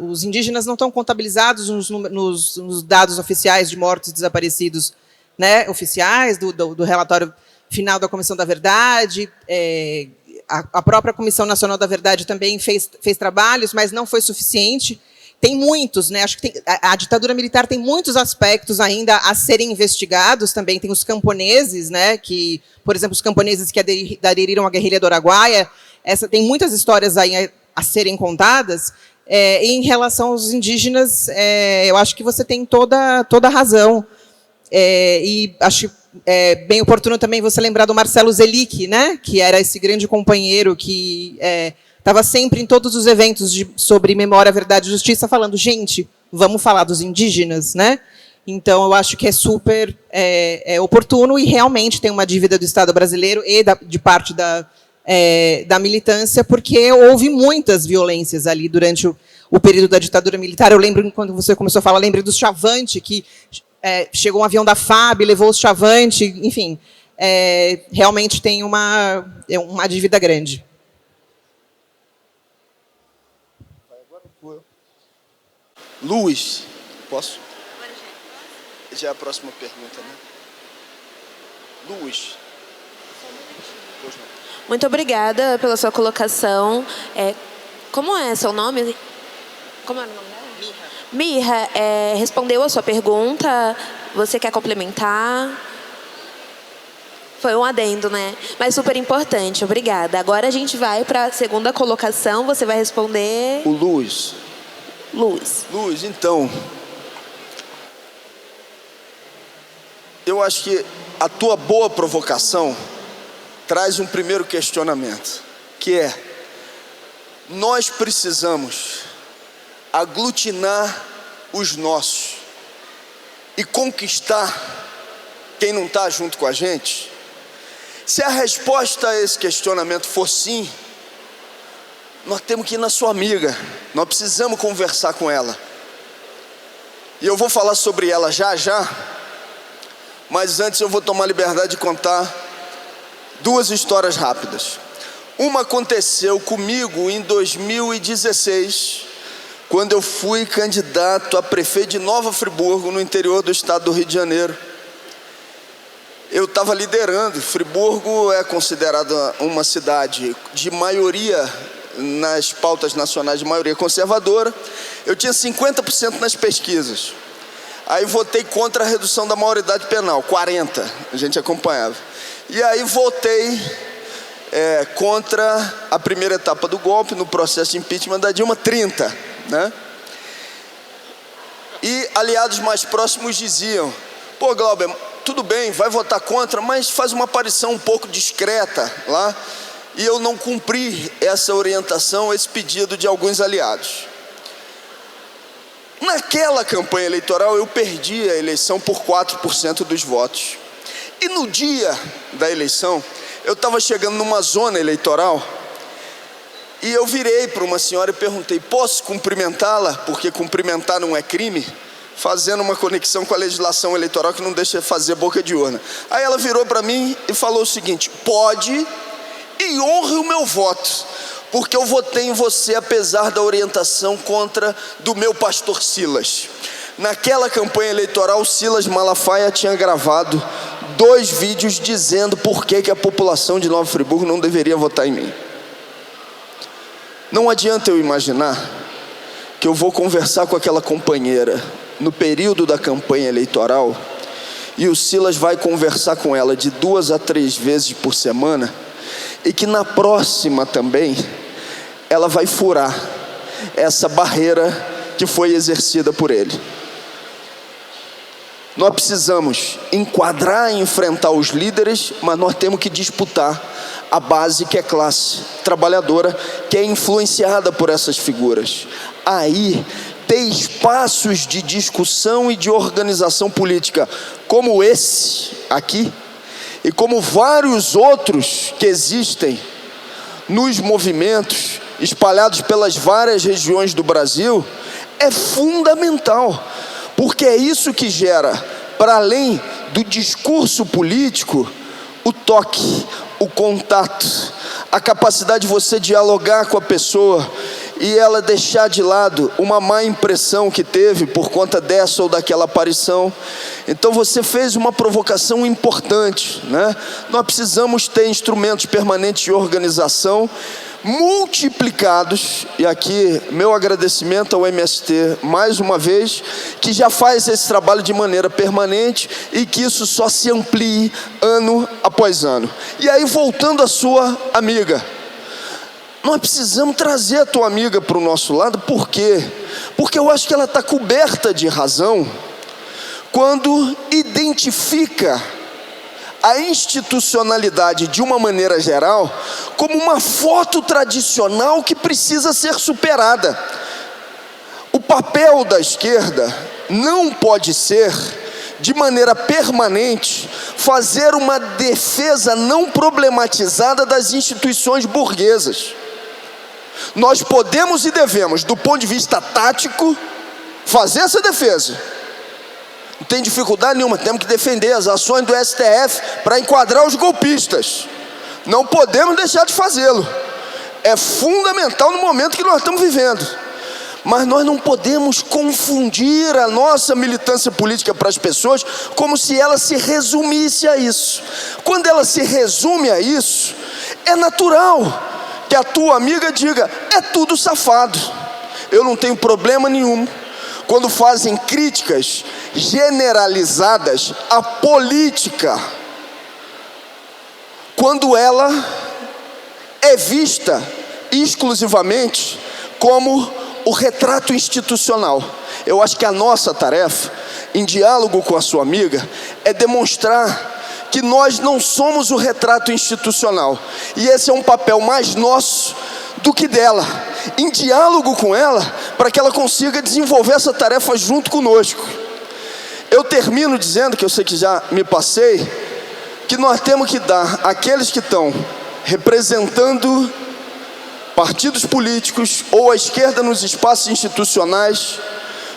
Os indígenas não estão contabilizados nos dados oficiais de mortos e desaparecidos, né, oficiais, do relatório final da Comissão da Verdade. A própria Comissão Nacional da Verdade também fez trabalhos, mas não foi suficiente. Tem muitos, né? Acho que a ditadura militar tem muitos aspectos ainda a serem investigados. Também tem os camponeses, né? Que, por exemplo, os camponeses que aderiram à guerrilha do Araguaia. Tem muitas histórias aí a serem contadas. E em relação aos indígenas, eu acho que você tem toda a razão. E acho bem oportuno também você lembrar do Marcelo Zelic, né? Que era esse grande companheiro que estava sempre em todos os eventos sobre memória, verdade e justiça, falando, gente, vamos falar dos indígenas, né? Então, eu acho que é super oportuno, e realmente tem uma dívida do Estado brasileiro e de parte da militância, porque houve muitas violências ali durante o período da ditadura militar. Eu lembro, quando você começou a falar, lembrei dos Chavante, que chegou um avião da FAB, levou os Chavante, enfim, realmente tem uma dívida grande. Luiz, posso? Já é a próxima pergunta, né? Luiz. Muito obrigada pela sua colocação. Como é seu nome? Como é o nome dela? Mirra, respondeu a sua pergunta. Você quer complementar? Foi um adendo, né? Mas super importante, obrigada. Agora a gente vai para a segunda colocação. Você vai responder... O Luiz. Luiz, então, eu acho que a tua boa provocação traz um primeiro questionamento, que é: nós precisamos aglutinar os nossos e conquistar quem não está junto com a gente? Se a resposta a esse questionamento for sim, nós temos que ir na sua amiga, nós precisamos conversar com ela. E eu vou falar sobre ela já, mas antes eu vou tomar a liberdade de contar 2 histórias rápidas. Uma aconteceu comigo em 2016, quando eu fui candidato a prefeito de Nova Friburgo, no interior do estado do Rio de Janeiro. Eu estava liderando. Friburgo é considerada uma cidade de maioria, nas pautas nacionais, de maioria conservadora. Eu tinha 50% nas pesquisas. Aí votei contra a redução da maioridade penal, 40%, a gente acompanhava. E aí votei contra a primeira etapa do golpe, no processo de impeachment da Dilma, 30%, né? E aliados mais próximos diziam: pô, Glauber, tudo bem, vai votar contra, mas faz uma aparição um pouco discreta lá. E eu não cumpri essa orientação, esse pedido de alguns aliados. Naquela campanha eleitoral, eu perdi a eleição por 4% dos votos. E no dia da eleição, eu estava chegando numa zona eleitoral, e eu virei para uma senhora e perguntei: posso cumprimentá-la? Porque cumprimentar não é crime, fazendo uma conexão com a legislação eleitoral que não deixa fazer boca de urna. Aí ela virou para mim e falou o seguinte: pode, e honre o meu voto, porque eu votei em você apesar da orientação contra do meu pastor Silas. Naquela campanha eleitoral, Silas Malafaia tinha gravado 2 vídeos dizendo por que a população de Nova Friburgo não deveria votar em mim. Não adianta eu imaginar que eu vou conversar com aquela companheira no período da campanha eleitoral e o Silas vai conversar com ela de 2 a 3 vezes por semana, e que na próxima também ela vai furar essa barreira que foi exercida por ele. Nós precisamos enquadrar e enfrentar os líderes, mas nós temos que disputar a base, que é classe trabalhadora, que é influenciada por essas figuras. Aí, ter espaços de discussão e de organização política como esse aqui, e como vários outros que existem nos movimentos espalhados pelas várias regiões do Brasil, é fundamental, porque é isso que gera, para além do discurso político, o toque, o contato, a capacidade de você dialogar com a pessoa e ela deixar de lado uma má impressão que teve por conta dessa ou daquela aparição. Então você fez uma provocação importante, né? Nós precisamos ter instrumentos permanentes de organização multiplicados, e aqui meu agradecimento ao MST mais uma vez, que já faz esse trabalho de maneira permanente e que isso só se amplie ano após ano. E aí, voltando à sua amiga, nós precisamos trazer a tua amiga para o nosso lado. Por quê? Porque eu acho que ela está coberta de razão quando identifica a institucionalidade de uma maneira geral como uma foto tradicional que precisa ser superada. O papel da esquerda não pode ser, de maneira permanente, fazer uma defesa não problematizada das instituições burguesas. Nós podemos e devemos, do ponto de vista tático, fazer essa defesa. Não tem dificuldade nenhuma, temos que defender as ações do STF para enquadrar os golpistas. Não podemos deixar de fazê-lo. É fundamental no momento que nós estamos vivendo. Mas nós não podemos confundir a nossa militância política para as pessoas como se ela se resumisse a isso. Quando ela se resume a isso, é natural que a tua amiga diga: é tudo safado. Eu não tenho problema nenhum quando fazem críticas generalizadas à política, quando ela é vista exclusivamente como o retrato institucional. Eu acho que a nossa tarefa, em diálogo com a sua amiga, é demonstrar que nós não somos o retrato institucional, e esse é um papel mais nosso do que dela, em diálogo com ela, para que ela consiga desenvolver essa tarefa junto conosco. Eu termino dizendo, que eu sei que já me passei, que nós temos que dar àqueles que estão representando partidos políticos ou a esquerda nos espaços institucionais,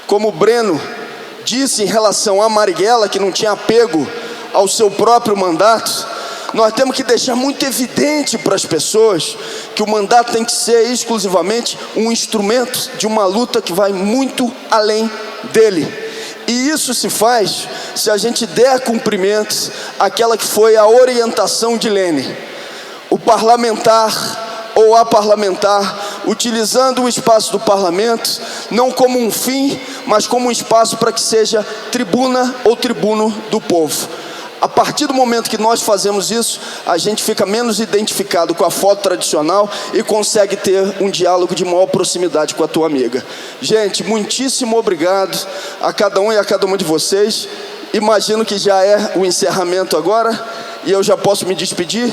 como o Breno disse em relação a Marighella, que não tinha apego ao seu próprio mandato, nós temos que deixar muito evidente para as pessoas que o mandato tem que ser exclusivamente um instrumento de uma luta que vai muito além dele. E isso se faz se a gente der cumprimento àquela que foi a orientação de Lênin. O parlamentar ou a parlamentar, utilizando o espaço do parlamento, não como um fim, mas como um espaço para que seja tribuna ou tribuno do povo. A partir do momento que nós fazemos isso, a gente fica menos identificado com a foto tradicional e consegue ter um diálogo de maior proximidade com a tua amiga. Gente, muitíssimo obrigado a cada um e a cada uma de vocês. Imagino que já é o encerramento agora e eu já posso me despedir.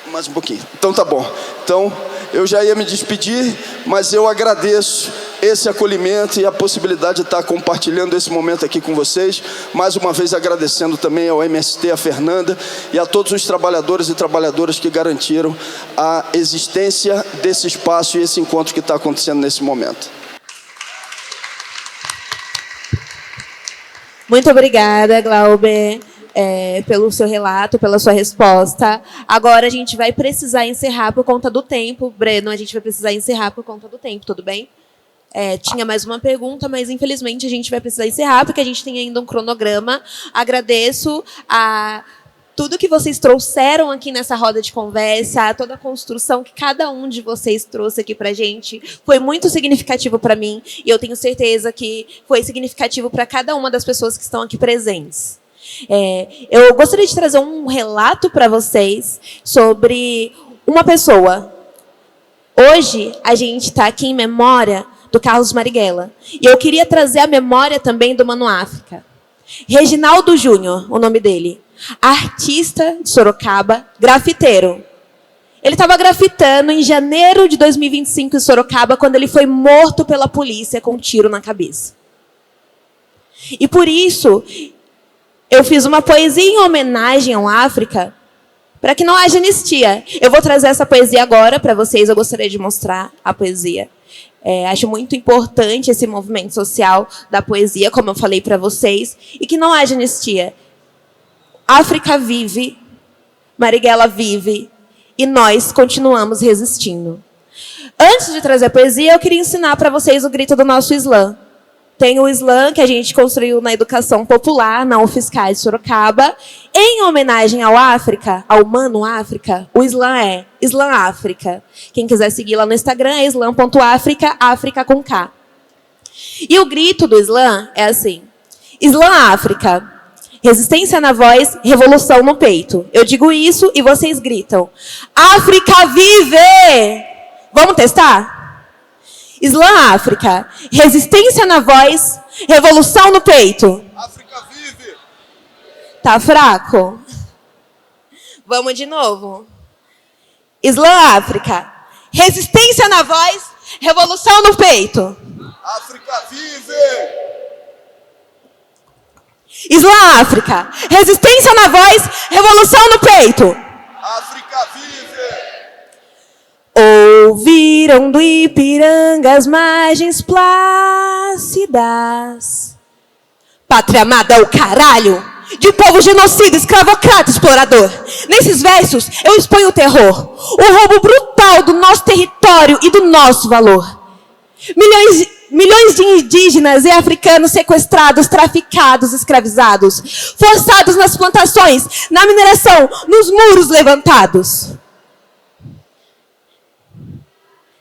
Mais um pouquinho. Então tá bom. Então eu já ia me despedir, mas eu agradeço esse acolhimento e a possibilidade de estar compartilhando esse momento aqui com vocês. Mais uma vez agradecendo também ao MST, a Fernanda e a todos os trabalhadores e trabalhadoras que garantiram a existência desse espaço e esse encontro que está acontecendo nesse momento. Muito obrigada, Glauber. pelo seu relato, pela sua resposta. Agora a gente vai precisar encerrar por conta do tempo. Breno, a gente vai precisar encerrar por conta do tempo, tudo bem? Tinha mais uma pergunta, mas infelizmente a gente vai precisar encerrar, porque a gente tem ainda um cronograma. Agradeço a tudo que vocês trouxeram aqui nessa roda de conversa, toda a construção que cada um de vocês trouxe aqui para a gente, foi muito significativo para mim, e eu tenho certeza que foi significativo para cada uma das pessoas que estão aqui presentes. Eu gostaria de trazer um relato para vocês sobre uma pessoa. Hoje, a gente está aqui em memória do Carlos Marighella, e eu queria trazer a memória também do Mano África. Reginaldo Júnior, o nome dele. Artista de Sorocaba, grafiteiro. Ele estava grafitando em janeiro de 2025 em Sorocaba, quando ele foi morto pela polícia com um tiro na cabeça. E por isso, eu fiz uma poesia em homenagem ao África, para que não haja anistia. Eu vou trazer essa poesia agora para vocês, eu gostaria de mostrar a poesia. Acho muito importante esse movimento social da poesia, como eu falei para vocês, e que não haja anistia. África vive, Marighella vive, e nós continuamos resistindo. Antes de trazer a poesia, eu queria ensinar para vocês o grito do nosso slam. Tem o slam que a gente construiu na educação popular, na UFSCar de Sorocaba, em homenagem ao África, ao Mano África. O slam é Slam África. Quem quiser seguir lá no Instagram é slam.africa, África com K. E o grito do slam é assim: Slam África. Resistência na voz, revolução no peito. Eu digo isso e vocês gritam: África vive! Vamos testar? Slam África. Resistência na voz, revolução no peito. África vive! Tá fraco? Vamos de novo. Slam África. Resistência na voz, revolução no peito. África vive! Slam África. Resistência na voz, revolução no peito. África vive! Ouviram do Ipiranga as margens plácidas. Pátria amada é o caralho de povo genocida, escravocrata, explorador. Nesses versos eu exponho o terror, o roubo brutal do nosso território e do nosso valor. Milhões de indígenas e africanos sequestrados, traficados, escravizados, forçados nas plantações, na mineração, nos muros levantados.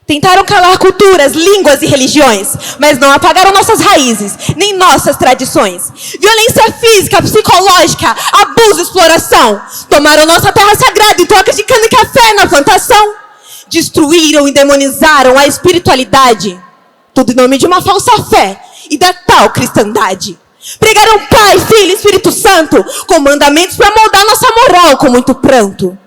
Tentaram calar culturas, línguas e religiões, mas não apagaram nossas raízes, nem nossas tradições. Violência física, psicológica, abuso, exploração. Tomaram nossa terra sagrada em troca de cana e café na plantação. Destruíram e demonizaram a espiritualidade. Tudo em nome de uma falsa fé e da tal cristandade. Pregaram Pai, Filho e Espírito Santo, com mandamentos para moldar nossa moral com muito pranto.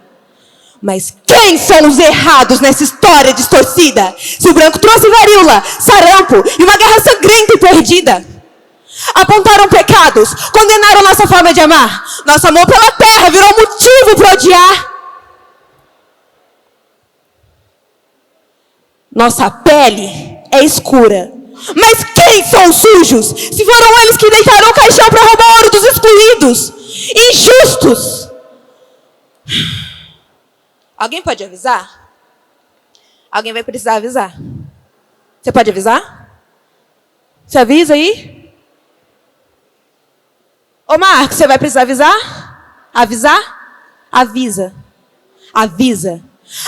Mas quem são os errados nessa história distorcida? Se o branco trouxe varíola, sarampo e uma guerra sangrenta e perdida. Apontaram pecados, condenaram nossa forma de amar. Nosso amor pela terra virou motivo para odiar. Nossa pele é escura. Mas quem são os sujos? Se foram eles que deitaram o caixão para roubar ouro dos excluídos. Injustos. Alguém pode avisar? Alguém vai precisar avisar. Você pode avisar? Você avisa aí? Ô Marcos, você vai precisar avisar? Avisar? Avisa. Avisa.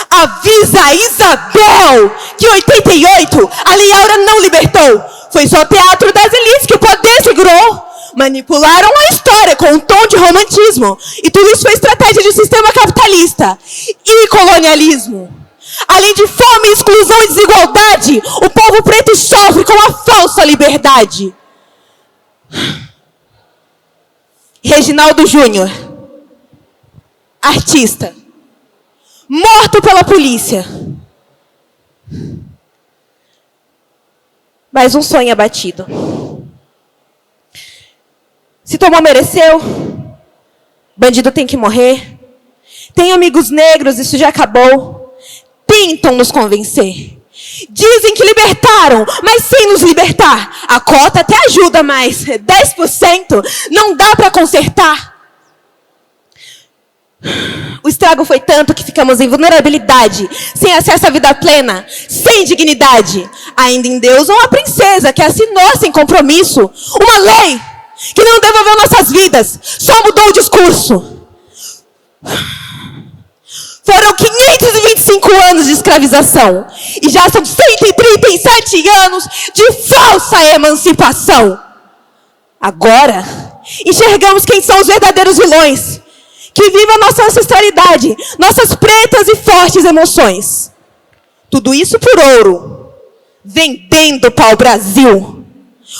Avisa Isabel que em 88 a Lei Áurea não libertou. Foi só teatro das elites que o poder segurou. Manipularam a história com um tom de romantismo. E tudo isso foi estratégia de sistema capitalista e colonialismo. Além de fome, exclusão e desigualdade, o povo preto sofre com a falsa liberdade. Reginaldo Júnior, artista, morto pela polícia. Mais um sonho abatido. Se tomou, mereceu. Bandido tem que morrer. Tem amigos negros, isso já acabou. Tentam nos convencer. Dizem que libertaram, mas sem nos libertar. A cota até ajuda, mas 10% não dá para consertar. O estrago foi tanto que ficamos em vulnerabilidade, sem acesso à vida plena, sem dignidade. Ainda em Deus, uma princesa que assinou sem compromisso uma lei que não devolveu nossas vidas, só mudou o discurso. Foram 525 anos de escravização e já são 137 anos de falsa emancipação. Agora, enxergamos quem são os verdadeiros vilões, que vivem a nossa ancestralidade, nossas pretas e fortes emoções. Tudo isso por ouro, vendendo pau-brasil.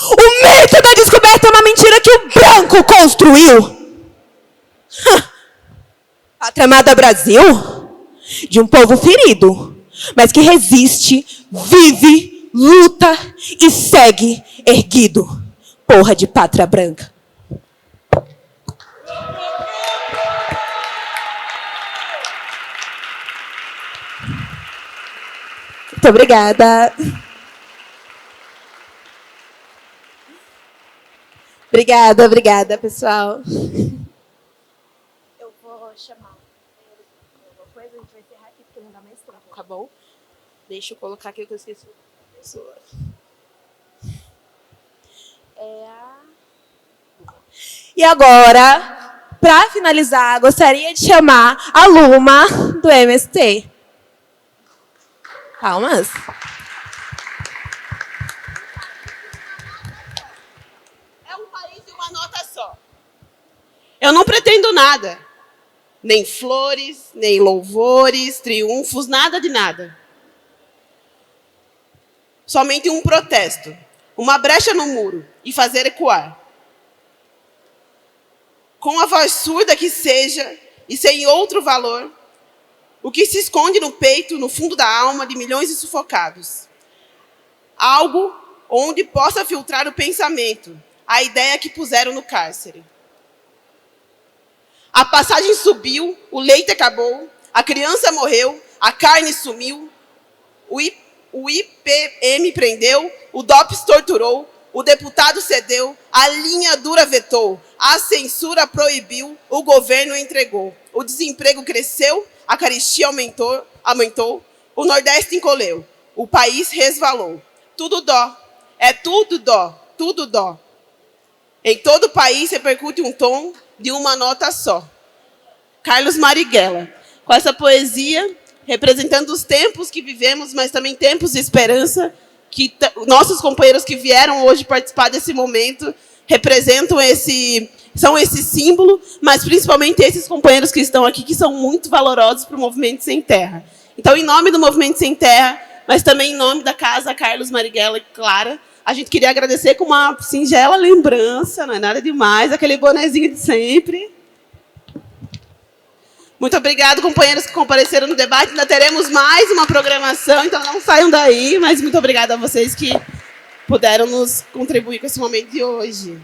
O mito da descoberta é uma mentira que o branco construiu. Pátria amada Brasil, de um povo ferido, mas que resiste, vive, luta e segue erguido. Porra de pátria branca. Muito obrigada. Obrigada, pessoal. Eu vou chamar alguma coisa, a gente vai encerrar aqui porque não dá mais tempo, tá bom? Deixa eu colocar aqui que eu esqueci a pessoa. E agora, para finalizar, gostaria de chamar a Luma do MST. Palmas. É um país de uma nota só. Eu não pretendo nada. Nem flores, nem louvores, triunfos, nada de nada. Somente um protesto, uma brecha no muro e fazer ecoar. Com a voz surda que seja e sem outro valor, o que se esconde no peito, no fundo da alma de milhões de sufocados. Algo onde possa filtrar o pensamento, a ideia que puseram no cárcere. A passagem subiu, o leite acabou, a criança morreu, a carne sumiu, o IPM prendeu, o DOPS torturou, o deputado cedeu, a linha dura vetou, a censura proibiu, o governo entregou. O desemprego cresceu, a carestia aumentou, o Nordeste encolheu, o país resvalou. Tudo dó, é tudo dó, tudo dó. Em todo o país repercute um tom de uma nota só. Carlos Marighella, com essa poesia, representando os tempos que vivemos, mas também tempos de esperança, que nossos companheiros que vieram hoje participar desse momento representam são esse símbolo, mas principalmente esses companheiros que estão aqui, que são muito valorosos para o Movimento Sem Terra. Então, em nome do Movimento Sem Terra, mas também em nome da Casa Carlos Marighella e Clara, a gente queria agradecer com uma singela lembrança, não é nada demais, aquele bonezinho de sempre. Muito obrigado, companheiros que compareceram no debate. Ainda teremos mais uma programação, então não saiam daí, mas muito obrigada a vocês que puderam nos contribuir com esse momento de hoje.